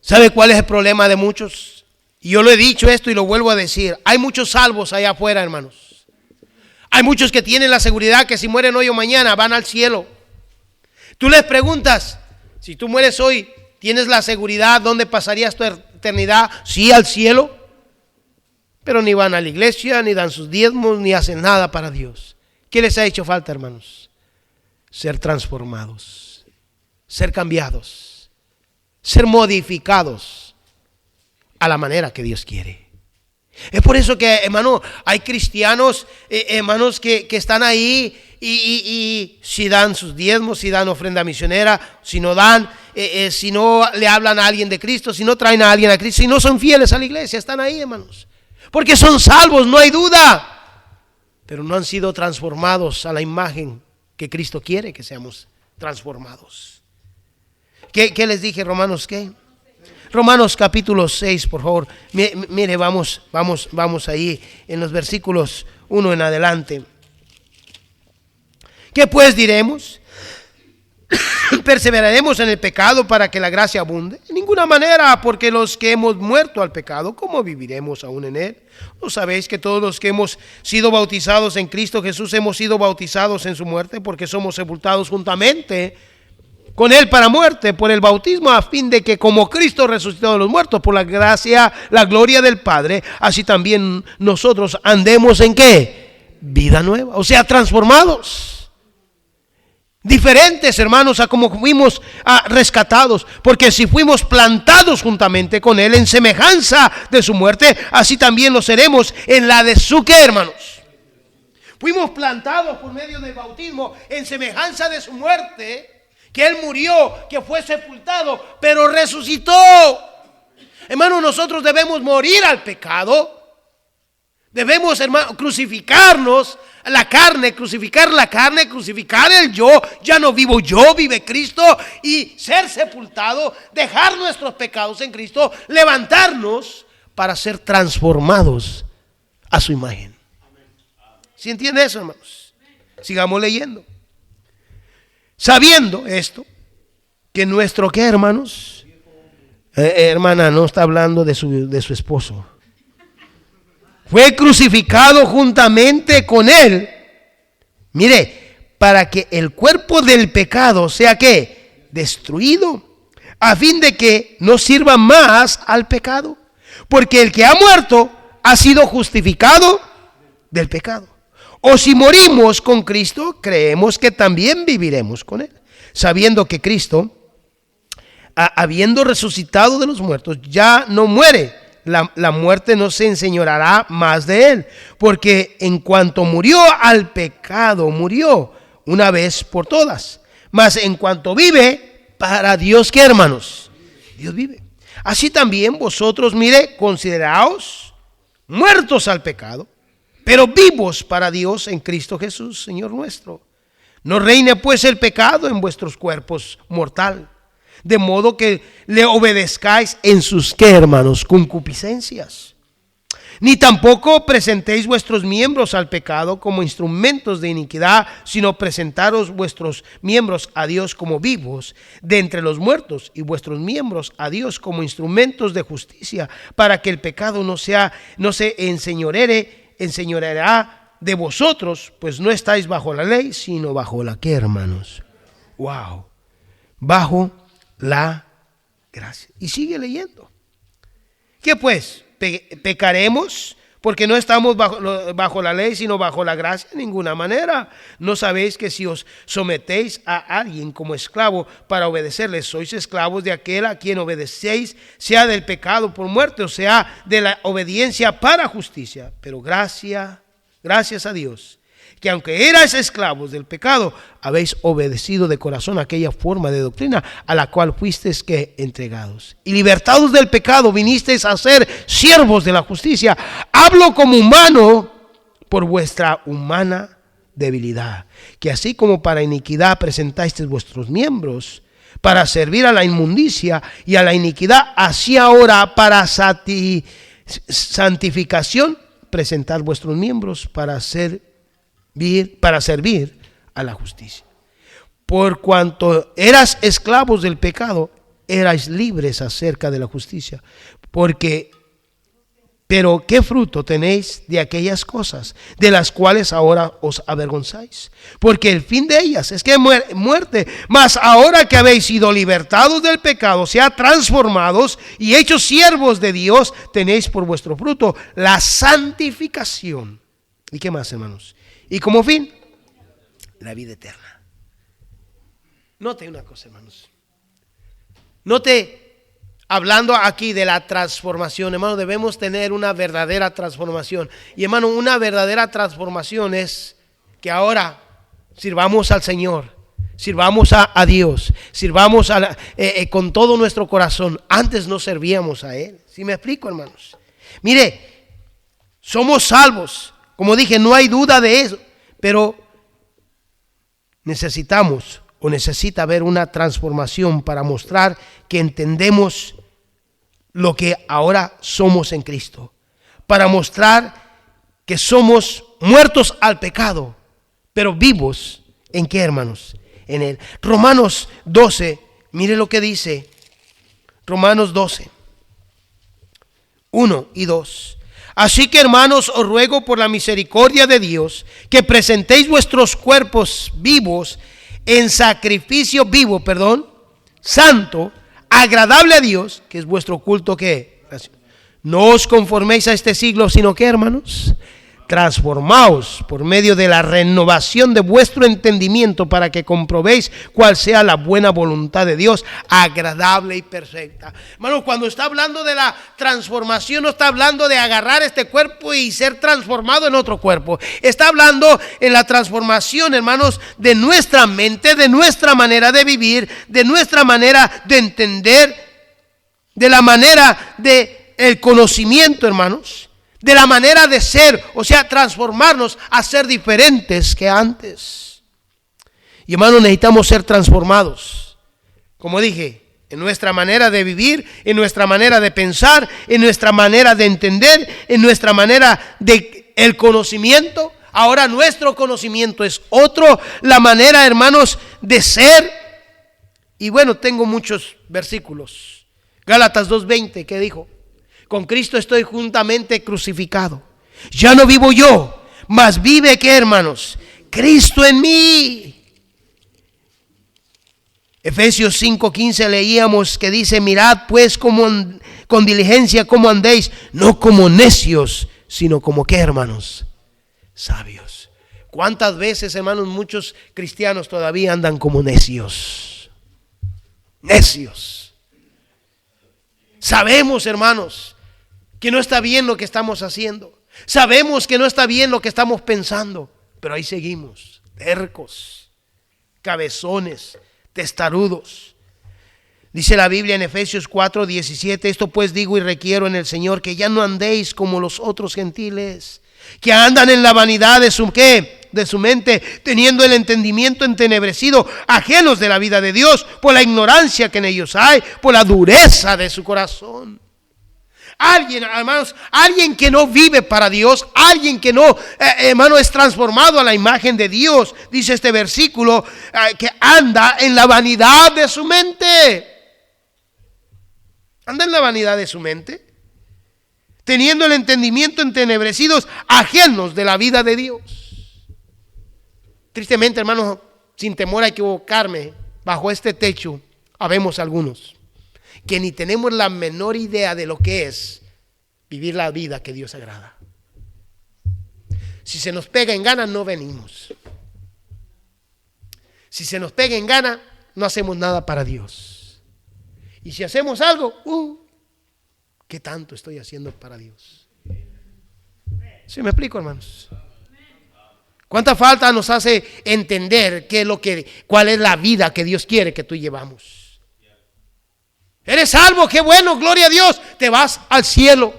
¿Sabe cuál es el problema de muchos? Y yo lo he dicho esto y lo vuelvo a decir. Hay muchos salvos allá afuera, hermanos. Hay muchos que tienen la seguridad que si mueren hoy o mañana van al cielo. Tú les preguntas, si tú mueres hoy, ¿tienes la seguridad dónde pasarías tu eternidad? Sí, al cielo. Pero ni van a la iglesia, ni dan sus diezmos, ni hacen nada para Dios. ¿Qué les ha hecho falta, hermanos? Ser transformados, ser cambiados, ser modificados a la manera que Dios quiere. Es por eso que, hermano, hay cristianos, hermanos, que están ahí y si dan sus diezmos, si dan ofrenda misionera, si no dan, si no le hablan a alguien de Cristo, si no traen a alguien a Cristo, si no son fieles a la iglesia, están ahí, hermanos. Porque son salvos, no hay duda, pero no han sido transformados a la imagen que Cristo quiere que seamos transformados. ¿Qué les dije, Romanos qué? Romanos capítulo 6, por favor. Mire, vamos ahí en los versículos 1 en adelante. ¿Qué pues diremos? ¿Perseveraremos en el pecado para que la gracia abunde? En ninguna manera, porque los que hemos muerto al pecado, ¿cómo viviremos aún en él? ¿No sabéis que todos los que hemos sido bautizados en Cristo Jesús hemos sido bautizados en su muerte? Porque somos sepultados juntamente con él para muerte por el bautismo, a fin de que como Cristo resucitó de los muertos por la gracia, la gloria del Padre, así también nosotros andemos en ¿qué? Vida nueva, o sea, transformados, diferentes, hermanos, a como fuimos rescatados, porque si fuimos plantados juntamente con él en semejanza de su muerte, así también lo seremos en la de su ¿qué, hermanos? Fuimos plantados por medio del bautismo en semejanza de su muerte, que él murió, que fue sepultado, pero resucitó. Hermano, nosotros debemos morir al pecado. Debemos, hermano, crucificar la carne, crucificar el yo. Ya no vivo yo, vive Cristo. Y ser sepultado, dejar nuestros pecados en Cristo, levantarnos para ser transformados a su imagen. ¿Sí entiende eso, hermanos? Sigamos leyendo. Sabiendo esto, que nuestro ¿qué, hermanos? Hermana, no está hablando de su esposo. Fue crucificado juntamente con él. Mire, para que el cuerpo del pecado sea ¿qué? Destruido, a fin de que no sirva más al pecado. Porque el que ha muerto ha sido justificado del pecado. O si morimos con Cristo, creemos que también viviremos con él, sabiendo que Cristo, habiendo resucitado de los muertos, ya no muere. La muerte no se enseñoreará más de él, porque en cuanto murió al pecado, murió una vez por todas. Mas en cuanto vive, para Dios, ¿qué, hermanos? Dios vive. Así también vosotros, mire, consideraos muertos al pecado, pero vivos para Dios en Cristo Jesús, Señor nuestro. No reine pues el pecado en vuestros cuerpos mortal, de modo que le obedezcáis en sus ¿qué, hermanos? Concupiscencias. Ni tampoco presentéis vuestros miembros al pecado como instrumentos de iniquidad, sino presentaros vuestros miembros a Dios como vivos de entre los muertos, y vuestros miembros a Dios como instrumentos de justicia, para que el pecado no se enseñoreará de vosotros, pues no estáis bajo la ley, sino bajo la ¿qué, hermanos? Wow. Bajo la gracia. Y sigue leyendo. ¿Qué pues? ¿Pecaremos porque no estamos bajo la ley, sino bajo la gracia de ninguna manera. ¿No sabéis que si os sometéis a alguien como esclavo para obedecerle, sois esclavos de aquel a quien obedecéis, sea del pecado por muerte, o sea, de la obediencia para justicia? Pero gracias a Dios, que aunque erais esclavos del pecado, habéis obedecido de corazón aquella forma de doctrina a la cual fuisteis que entregados. Y libertados del pecado, vinisteis a ser siervos de la justicia. Hablo como humano por vuestra humana debilidad, que así como para iniquidad presentasteis vuestros miembros para servir a la inmundicia y a la iniquidad, así ahora para santificación presentad vuestros miembros para servir a la justicia. Por cuanto eras esclavos del pecado, erais libres acerca de la justicia. Pero ¿qué fruto tenéis de aquellas cosas de las cuales ahora os avergonzáis? Porque el fin de ellas es que muerte. Mas ahora que habéis sido libertados del pecado, sea transformados y hechos siervos de Dios, tenéis por vuestro fruto la santificación. ¿Y qué más, hermanos? Y como fin, la vida eterna. Note una cosa, hermanos. Note, hablando aquí de la transformación, hermano, debemos tener una verdadera transformación. Y hermano, una verdadera transformación es que ahora sirvamos al Señor, sirvamos a Dios, sirvamos con todo nuestro corazón. Antes no servíamos a Él. ¿Sí me explico, hermanos? Mire, somos salvos. Como dije, no hay duda de eso, pero necesita haber una transformación para mostrar que entendemos lo que ahora somos en Cristo, para mostrar que somos muertos al pecado, pero vivos ¿en qué, hermanos? En Él. Romanos 12, mire lo que dice Romanos 12, 1 y 2. Así que, hermanos, os ruego por la misericordia de Dios que presentéis vuestros cuerpos vivos en sacrificio santo, agradable a Dios, que es vuestro culto. ¿Qué? No os conforméis a este siglo, sino que, hermanos, transformaos por medio de la renovación de vuestro entendimiento para que comprobéis cuál sea la buena voluntad de Dios, agradable y perfecta. Hermanos, cuando está hablando de la transformación, no está hablando de agarrar este cuerpo y ser transformado en otro cuerpo. Está hablando en la transformación, hermanos, de nuestra mente, de nuestra manera de vivir, de nuestra manera de entender, de la manera de el conocimiento, hermanos, de la manera de ser, o sea, transformarnos a ser diferentes que antes. Y hermanos, necesitamos ser transformados, como dije, en nuestra manera de vivir, en nuestra manera de pensar, en nuestra manera de entender, en nuestra manera de el conocimiento. Ahora nuestro conocimiento es otro, la manera, hermanos, de ser. Y bueno, tengo muchos versículos. Gálatas 2:20, ¿qué dijo? Con Cristo estoy juntamente crucificado. Ya no vivo yo, mas vive, ¿qué, hermanos? Cristo en mí. Efesios 5:15 leíamos que dice: mirad pues con diligencia cómo andéis, no como necios, sino como, ¿qué, hermanos? Sabios. ¿Cuántas veces, hermanos, muchos cristianos todavía andan como necios? Necios. Sabemos, hermanos, que no está bien lo que estamos haciendo. Sabemos que no está bien lo que estamos pensando, pero ahí seguimos, tercos, cabezones, testarudos. Dice la Biblia en Efesios 4:17: esto pues digo y requiero en el Señor, que ya no andéis como los otros gentiles, que andan en la vanidad de su ¿qué? De su mente, teniendo el entendimiento entenebrecido, ajenos de la vida de Dios, por la ignorancia que en ellos hay, por la dureza de su corazón. Alguien, hermanos, alguien que no vive para Dios, alguien que no, hermano, es transformado a la imagen de Dios, dice este versículo, que anda en la vanidad de su mente. Anda en la vanidad de su mente, teniendo el entendimiento entenebrecidos, ajenos de la vida de Dios. Tristemente, hermanos, sin temor a equivocarme, bajo este techo habemos algunos que ni tenemos la menor idea de lo que es vivir la vida que Dios agrada. Si se nos pega en gana, no venimos. Si se nos pega en gana, no hacemos nada para Dios. Y si hacemos algo, ¿qué tanto estoy haciendo para Dios? ¿Sí me explico, hermanos? ¿Cuánta falta nos hace entender cuál es la vida que Dios quiere que tú llevamos? Eres salvo, qué bueno, gloria a Dios, te vas al cielo.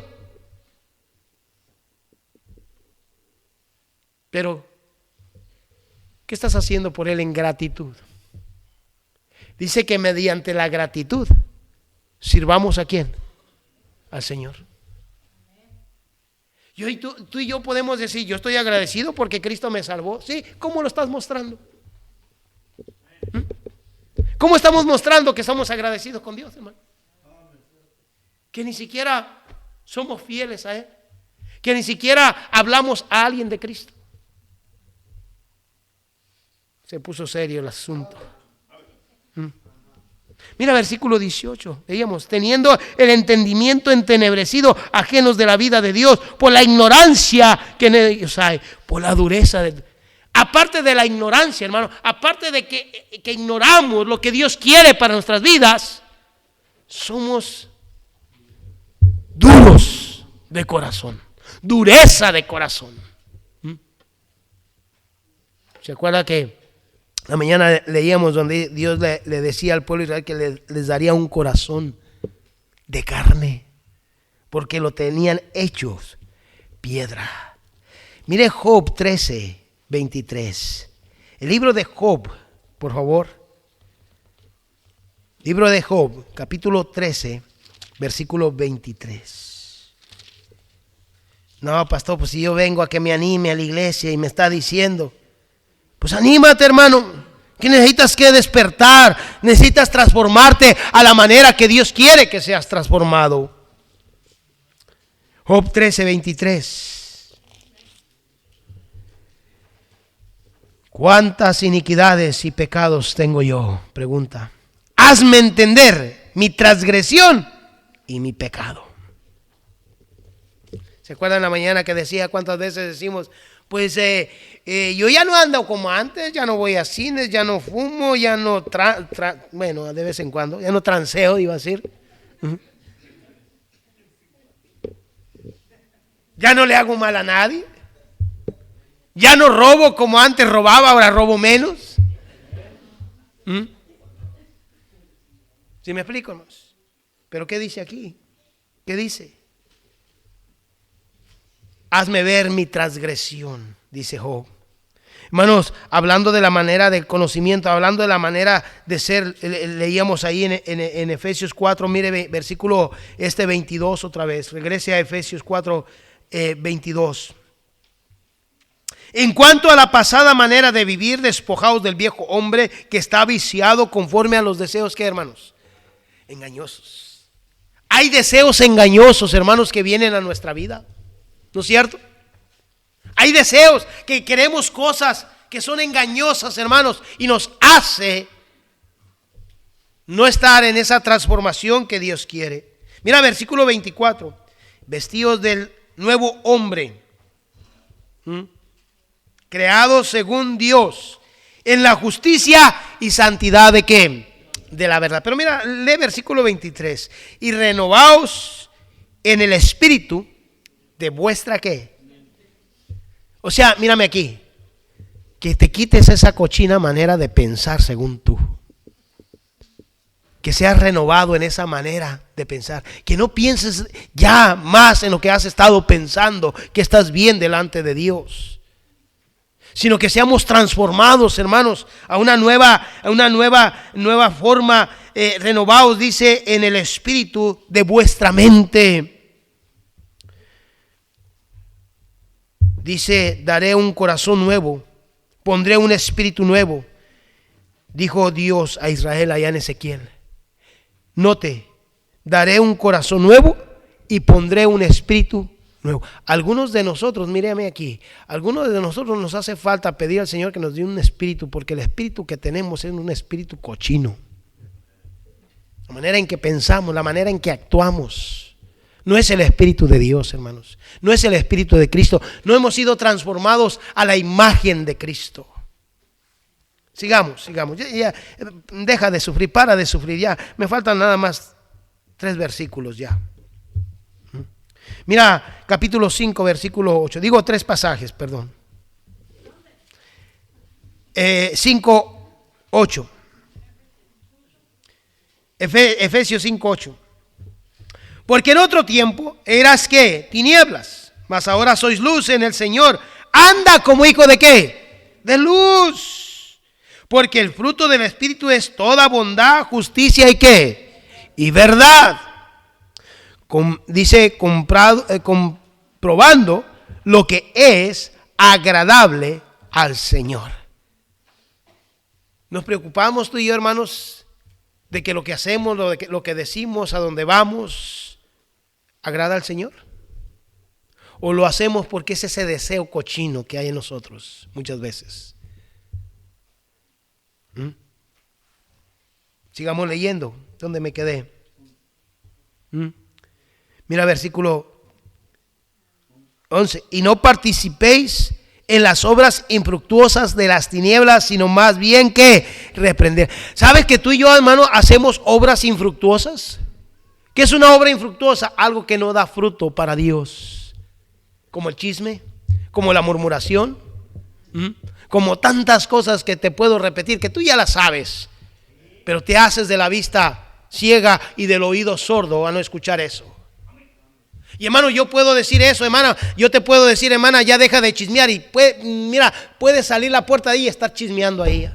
Pero, ¿qué estás haciendo por Él en gratitud? Dice que mediante la gratitud sirvamos ¿a quién? Al Señor. Tú y yo podemos decir, yo estoy agradecido porque Cristo me salvó. Sí, ¿cómo lo estás mostrando? ¿Cómo estamos mostrando que estamos agradecidos con Dios, hermano? Que ni siquiera somos fieles a Él. Que ni siquiera hablamos a alguien de Cristo. Se puso serio el asunto. Mira versículo 18, veíamos, teniendo el entendimiento entenebrecido, ajenos de la vida de Dios, por la ignorancia que en ellos hay, por la dureza aparte de la ignorancia, hermano, aparte de que ignoramos lo que Dios quiere para nuestras vidas, somos duros de corazón, dureza de corazón. ¿Se acuerda que la mañana leíamos donde Dios le decía al pueblo de Israel que les daría un corazón de carne, porque lo tenían hechos piedra? Mire Job 13, 23. El libro de Job, por favor. Libro de Job, capítulo 13, versículo 23. No, pastor, pues si yo vengo a que me anime a la iglesia y me está diciendo, pues anímate, hermano, que necesitas que despertar, necesitas transformarte a la manera que Dios quiere que seas transformado. Job 13, 23. ¿Cuántas iniquidades y pecados tengo yo? Pregunta. Hazme entender mi transgresión y mi pecado. ¿Se acuerdan la mañana que decía cuántas veces decimos, pues yo ya no ando como antes, ya no voy a cines, ya no fumo, ya no, bueno, de vez en cuando, ya no transeo, iba a decir. Ya no le hago mal a nadie. Ya no robo como antes robaba, ahora robo menos. ¿Sí me explico, hermanos? Pero ¿qué dice aquí? ¿Qué dice? Hazme ver mi transgresión, dice Job. Hermanos, hablando de la manera del conocimiento, hablando de la manera de ser, leíamos ahí en Efesios 4, mire versículo 22 otra vez, regrese a Efesios 4, 22. En cuanto a la pasada manera de vivir, despojados del viejo hombre que está viciado conforme a los deseos, ¿qué, hermanos? Engañosos. Hay deseos engañosos, hermanos, que vienen a nuestra vida, ¿no es cierto? Hay deseos que queremos cosas que son engañosas, hermanos, y nos hace no estar en esa transformación que Dios quiere. Mira versículo 24, vestidos del nuevo hombre, creados según Dios, en la justicia y santidad de ¿qué? De la verdad. Pero mira, lee versículo 23, y renovaos en el espíritu de vuestra ¿qué? O sea, mírame aquí, que te quites esa cochina manera de pensar según tú. Que seas renovado en esa manera de pensar. Que no pienses ya más en lo que has estado pensando, que estás bien delante de Dios. Sino que seamos transformados, hermanos, a una nueva forma, renovados, dice, en el espíritu de vuestra mente. Dice, daré un corazón nuevo, pondré un espíritu nuevo, dijo Dios a Israel allá en Ezequiel. Note, daré un corazón nuevo y pondré un espíritu nuevo. Algunos de nosotros, mírame aquí, algunos de nosotros nos hace falta pedir al Señor que nos dé un espíritu, porque el espíritu que tenemos es un espíritu cochino. La manera en que pensamos, la manera en que actuamos, No es el Espíritu de Dios, hermanos. No es el Espíritu de Cristo. No hemos sido transformados a la imagen de Cristo. Sigamos. Ya, deja de sufrir, para de sufrir ya. Me faltan nada más 3 versículos ya. Mira, capítulo 5, versículo 8. Digo 3 pasajes, perdón. 5, 8. Efesios 5, 8. Porque en otro tiempo eras ¿qué? Tinieblas, mas ahora sois luz en el Señor. Anda como hijo de ¿qué? De luz. Porque el fruto del Espíritu es toda bondad, justicia y ¿qué? Y verdad. Dice, comprobando lo que es agradable al Señor. Nos preocupamos tú y yo, hermanos, de que lo que hacemos, lo que decimos, a donde vamos, agrada al Señor. O lo hacemos porque es ese deseo cochino que hay en nosotros muchas veces. Sigamos leyendo. ¿Dónde me quedé? Mira versículo 11. Y no participéis en las obras infructuosas de las tinieblas, sino más bien que reprender. ¿Sabes que tú y yo, hermano, hacemos obras infructuosas? ¿Qué es una obra infructuosa? Algo que no da fruto para Dios. Como el chisme, como la murmuración, como tantas cosas que te puedo repetir, que tú ya las sabes, pero te haces de la vista ciega y del oído sordo a no escuchar eso. Y hermano, yo puedo decir eso, hermana, yo te puedo decir, hermana, ya deja de chismear y puede salir la puerta de ahí y estar chismeando ahí.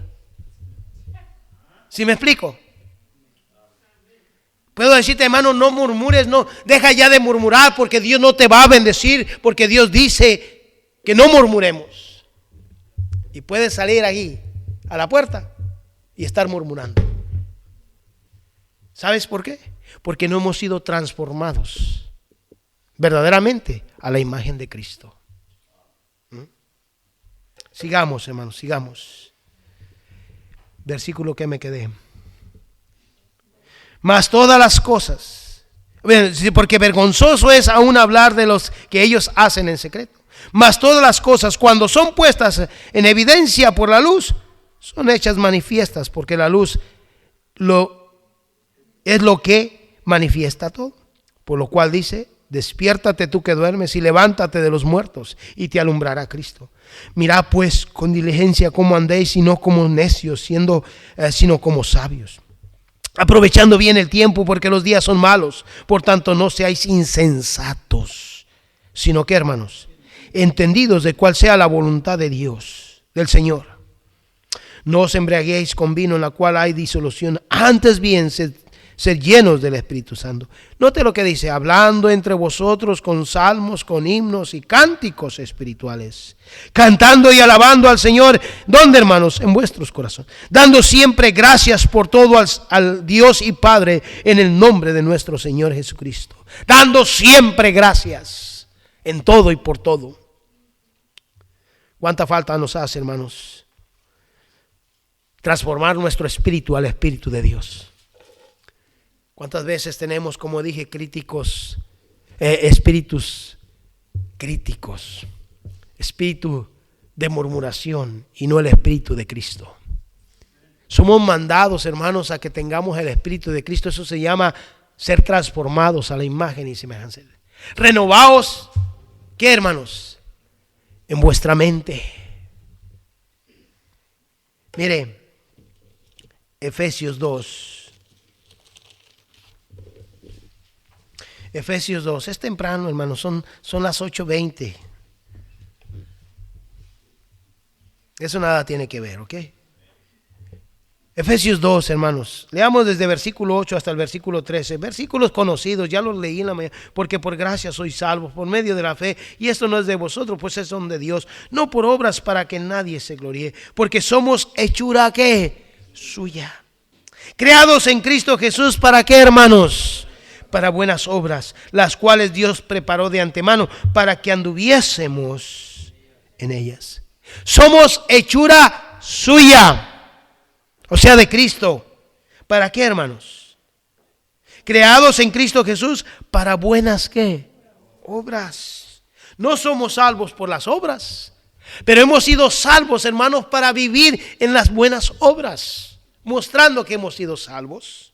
¿Sí me explico? Puedo decirte, hermano, no murmures, no, deja ya de murmurar porque Dios no te va a bendecir, porque Dios dice que no murmuremos. Y puedes salir ahí a la puerta y estar murmurando. ¿Sabes por qué? Porque no hemos sido transformados verdaderamente a la imagen de Cristo. Sigamos, hermanos, sigamos. Versículo que me quedé. Mas todas las cosas, porque vergonzoso es aún hablar de los que ellos hacen en secreto. Mas todas las cosas, cuando son puestas en evidencia por la luz, son hechas manifiestas, porque la luz es lo que manifiesta todo. Por lo cual dice: despiértate tú que duermes y levántate de los muertos y te alumbrará Cristo. Mirad pues con diligencia cómo andéis, y no como necios, sino como sabios, aprovechando bien el tiempo, porque los días son malos. Por tanto, no seáis insensatos, sino que, hermanos, entendidos de cuál sea la voluntad de Dios, del Señor. No os embriaguéis con vino, en la cual hay disolución, antes bien ser llenos del Espíritu Santo. Note lo que dice: hablando entre vosotros con salmos, con himnos y cánticos espirituales, cantando y alabando al Señor. ¿Dónde, hermanos? En vuestros corazones, dando siempre gracias por todo al Dios y Padre, en el nombre de nuestro Señor Jesucristo. Dando siempre gracias en todo y por todo. ¿Cuánta falta nos hace, hermanos, transformar nuestro espíritu al Espíritu de Dios? ¿Cuántas veces tenemos, como dije, espíritus críticos, espíritu de murmuración y no el Espíritu de Cristo? Somos mandados, hermanos, a que tengamos el Espíritu de Cristo. Eso se llama ser transformados a la imagen y semejanza. Renovaos, ¿qué, hermanos? En vuestra mente. Mire, Efesios 2. Efesios 2, es temprano, hermanos, son las 8:20. Eso nada tiene que ver, ¿ok? Efesios 2, hermanos, leamos desde versículo 8 hasta el versículo 13, versículos conocidos, ya los leí en la mañana. Porque por gracia sois salvos por medio de la fe, y esto no es de vosotros, pues es don de Dios, no por obras, para que nadie se gloríe, porque somos hechura, ¿qué? Suya, creados en Cristo Jesús. ¿Para qué, hermanos? Para buenas obras, las cuales Dios preparó de antemano para que anduviésemos en ellas. Somos hechura suya, o sea, de Cristo. ¿Para qué, hermanos? creados en Cristo Jesús para buenas ¿qué? Obras. No somos salvos por las obras, pero hemos sido salvos, hermanos, para vivir en las buenas obras, mostrando que hemos sido salvos.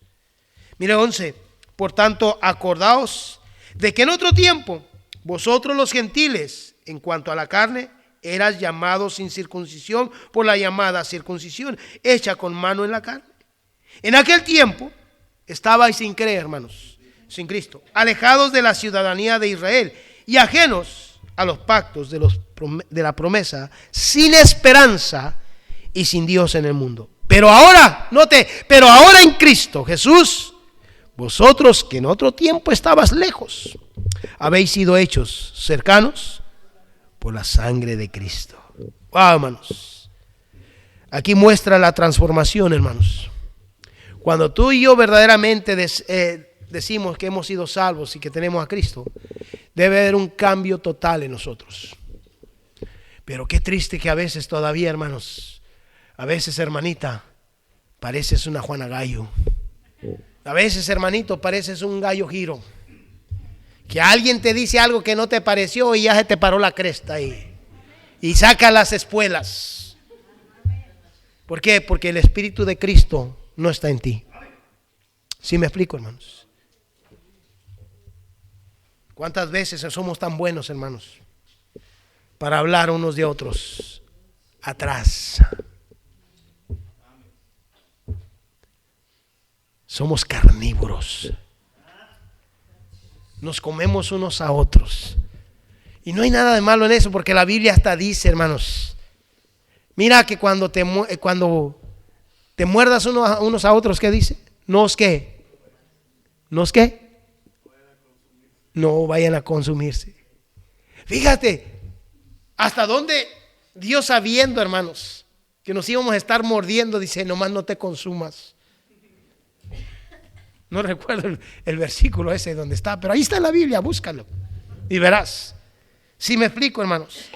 Mire 11, por tanto, acordaos de que en otro tiempo vosotros los gentiles, en cuanto a la carne, eras llamados sin circuncisión por la llamada circuncisión, hecha con mano en la carne. En aquel tiempo estabais sin creer, hermanos, sin Cristo, alejados de la ciudadanía de Israel y ajenos a los pactos de la promesa, sin esperanza y sin Dios en el mundo. Pero ahora, note, pero ahora en Cristo Jesús, vosotros que en otro tiempo estabas lejos, habéis sido hechos cercanos por la sangre de Cristo. Wow, hermanos. Aquí muestra la transformación, hermanos. Cuando tú y yo verdaderamente decimos que hemos sido salvos y que tenemos a Cristo, debe haber un cambio total en nosotros. Pero qué triste que a veces todavía, hermanos, a veces, hermanita, pareces una Juana Gallo. A veces, hermanito, pareces un gallo giro. Que alguien te dice algo que no te pareció y ya se te paró la cresta ahí. Y saca las espuelas. ¿Por qué? Porque el Espíritu de Cristo no está en ti. ¿Sí me explico, hermanos? ¿Cuántas veces somos tan buenos, hermanos, para hablar unos de otros atrás? Somos carnívoros. Nos comemos unos a otros. Y no hay nada de malo en eso, porque la Biblia hasta dice, hermanos, mira que cuando te muerdas unos a otros, ¿qué dice? ¿No os qué? ¿No os qué? No vayan a consumirse. Fíjate, hasta dónde Dios, sabiendo, hermanos, que nos íbamos a estar mordiendo, dice, nomás no te consumas. No recuerdo el versículo ese donde está, pero ahí está en la Biblia, búscalo y verás. ¿Sí me explico, hermanos?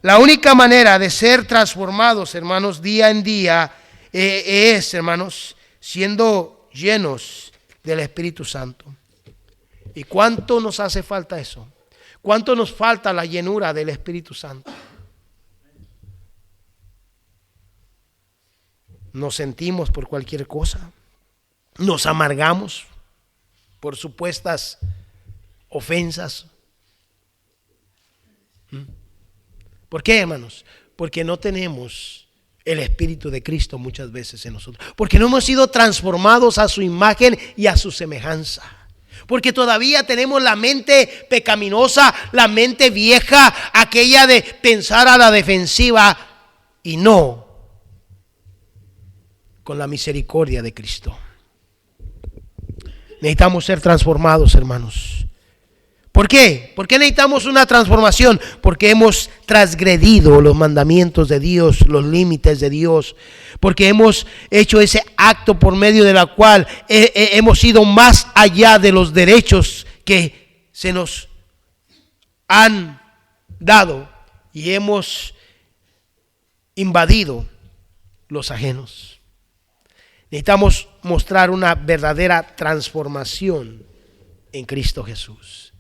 La única manera de ser transformados, hermanos, día en día es, hermanos, siendo llenos del Espíritu Santo. ¿Y cuánto nos hace falta eso? ¿Cuánto nos falta la llenura del Espíritu Santo? Nos sentimos por cualquier cosa. Nos amargamos por supuestas ofensas. ¿Por qué, hermanos? Porque no tenemos el Espíritu de Cristo muchas veces en nosotros. Porque no hemos sido transformados a su imagen y a su semejanza. Porque todavía tenemos la mente pecaminosa, la mente vieja, aquella de pensar a la defensiva y no con la misericordia de Cristo. Necesitamos ser transformados, hermanos. ¿Por qué? ¿Por qué necesitamos una transformación? Porque hemos transgredido los mandamientos de Dios, los límites de Dios. Porque hemos hecho ese acto por medio de la cual hemos ido más allá de los derechos que se nos han dado y hemos invadido los ajenos. Necesitamos mostrar una verdadera transformación en Cristo Jesús.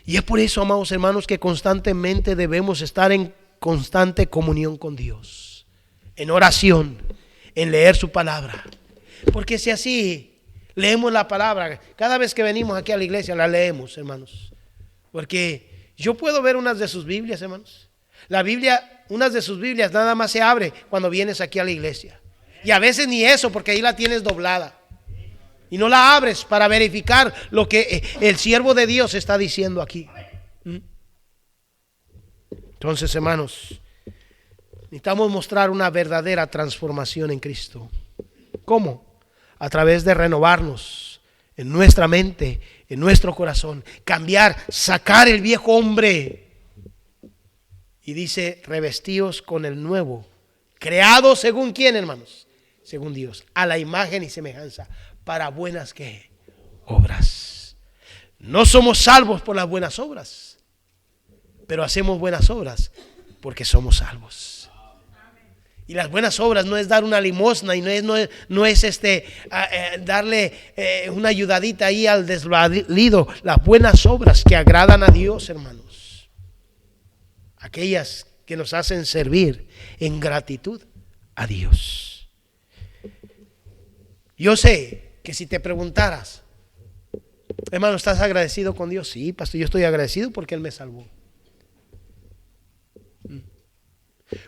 Y es por eso, amados hermanos, que constantemente debemos estar en constante comunión con Dios, en oración, en leer su palabra. Porque si así leemos la palabra, cada vez que venimos aquí a la iglesia la leemos, hermanos. Porque yo puedo ver unas de sus Biblias, hermanos. La Biblia, unas de sus Biblias nada más se abre cuando vienes aquí a la iglesia. Y a veces ni eso, porque ahí la tienes doblada. Y no la abres para verificar lo que el siervo de Dios está diciendo aquí. Entonces, hermanos, necesitamos mostrar una verdadera transformación en Cristo. ¿Cómo? A través de renovarnos en nuestra mente, en nuestro corazón. Cambiar, sacar el viejo hombre. Y dice, revestíos con el nuevo. Creado según quién, hermanos. Según Dios, a la imagen y semejanza, para buenas ¿qué? Obras. No somos salvos por las buenas obras, pero hacemos buenas obras porque somos salvos. Y las buenas obras no es dar una limosna y no es darle una ayudadita ahí al desvalido. Las buenas obras que agradan a Dios, hermanos, aquellas que nos hacen servir en gratitud a Dios. Yo sé que si te preguntaras, hermano, ¿estás agradecido con Dios? Sí, pastor, yo estoy agradecido porque Él me salvó.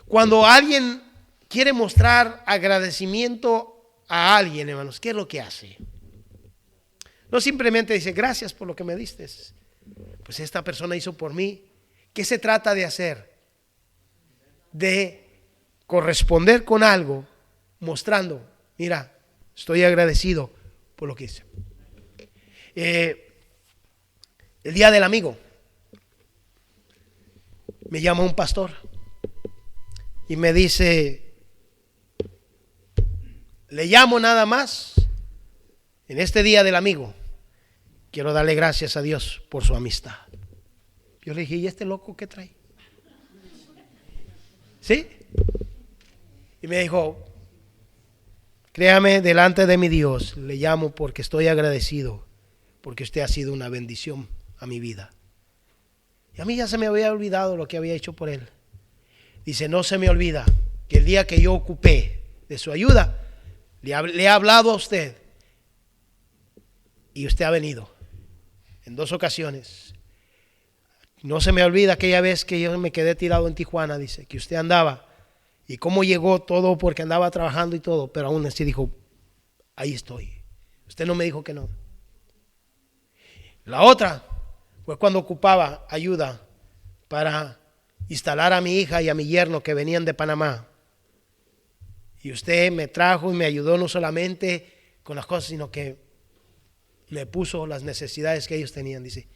Cuando alguien quiere mostrar agradecimiento a alguien, hermanos, ¿qué es lo que hace? No simplemente dice, gracias por lo que me diste. Pues esta persona hizo por mí. ¿Qué se trata de hacer? De corresponder con algo, mostrando, mira, estoy agradecido por lo que hice. El día del amigo, me llama un pastor y me dice, le llamo nada más en este día del amigo, quiero darle gracias a Dios por su amistad. Yo le dije, ¿y este loco qué trae? ¿Sí? Y me dijo, créame, delante de mi Dios, le llamo porque estoy agradecido, porque usted ha sido una bendición a mi vida. Y a mí ya se me había olvidado lo que había hecho por él. Dice, no se me olvida que el día que yo ocupé de su ayuda, le he hablado a usted y usted ha venido en 2 ocasiones. No se me olvida aquella vez que yo me quedé tirado en Tijuana, dice, que usted andaba y cómo llegó todo porque andaba trabajando y todo, pero aún así dijo, ahí estoy. Usted no me dijo que no. La otra fue cuando ocupaba ayuda para instalar a mi hija y a mi yerno que venían de Panamá. Y usted me trajo y me ayudó no solamente con las cosas, sino que me puso las necesidades que ellos tenían. Dice,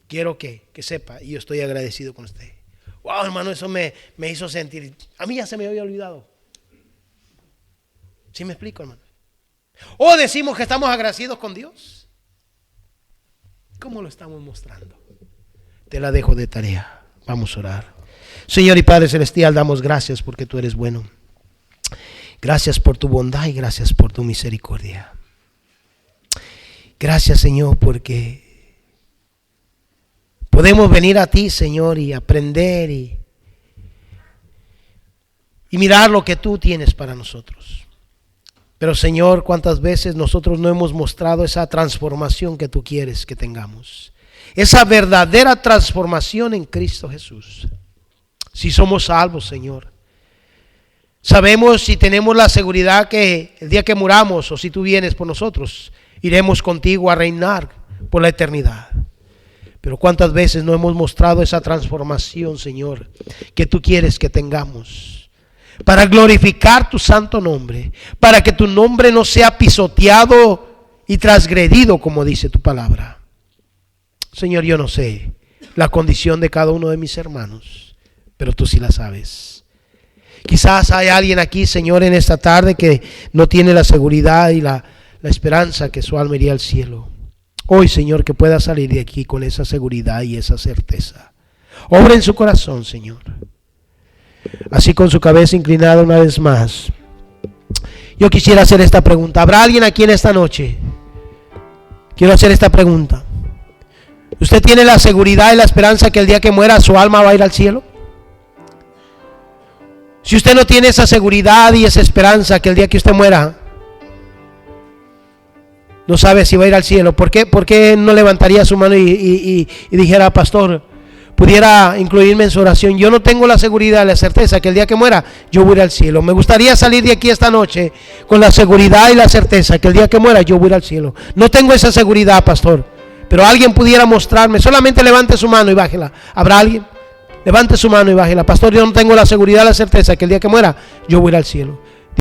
quiero que sepa, y yo estoy agradecido con usted. Wow, hermano, eso me hizo sentir. A mí ya se me había olvidado. ¿Sí me explico, hermano? O decimos que estamos agradecidos con Dios. ¿Cómo lo estamos mostrando? Te la dejo de tarea. Vamos a orar. Señor y Padre Celestial, damos gracias porque tú eres bueno. Gracias por tu bondad y gracias por tu misericordia. Gracias, Señor, porque podemos venir a ti, Señor, y aprender y mirar lo que tú tienes para nosotros. Pero, Señor, cuántas veces nosotros no hemos mostrado esa transformación que tú quieres que tengamos. Esa verdadera transformación en Cristo Jesús. Si somos salvos, Señor. Sabemos y tenemos la seguridad que el día que muramos o si tú vienes por nosotros, iremos contigo a reinar por la eternidad. Pero cuántas veces no hemos mostrado esa transformación, Señor, que tú quieres que tengamos. Para glorificar tu santo nombre, para que tu nombre no sea pisoteado y transgredido, como dice tu palabra. Señor, yo no sé la condición de cada uno de mis hermanos, pero tú sí la sabes. Quizás hay alguien aquí, Señor, en esta tarde que no tiene la seguridad y la esperanza que su alma iría al cielo. Hoy, Señor, que pueda salir de aquí con esa seguridad y esa certeza. Obra en su corazón, Señor. Así con su cabeza inclinada una vez más. Yo quisiera hacer esta pregunta. ¿Habrá alguien aquí en esta noche? Quiero hacer esta pregunta. ¿Usted tiene la seguridad y la esperanza que el día que muera su alma va a ir al cielo? Si usted no tiene esa seguridad y esa esperanza que el día que usted muera no sabe si va a ir al cielo, ¿por qué no levantaría su mano y dijera, pastor, pudiera incluirme en su oración? Yo no tengo la seguridad y la certeza que el día que muera yo voy a ir al cielo. Me gustaría salir de aquí esta noche con la seguridad y la certeza que el día que muera yo voy a ir al cielo. No tengo esa seguridad, pastor, pero alguien pudiera mostrarme. Solamente levante su mano y bájela. ¿Habrá alguien? Levante su mano y bájela. Pastor, yo no tengo la seguridad y la certeza que el día que muera yo voy a ir al cielo.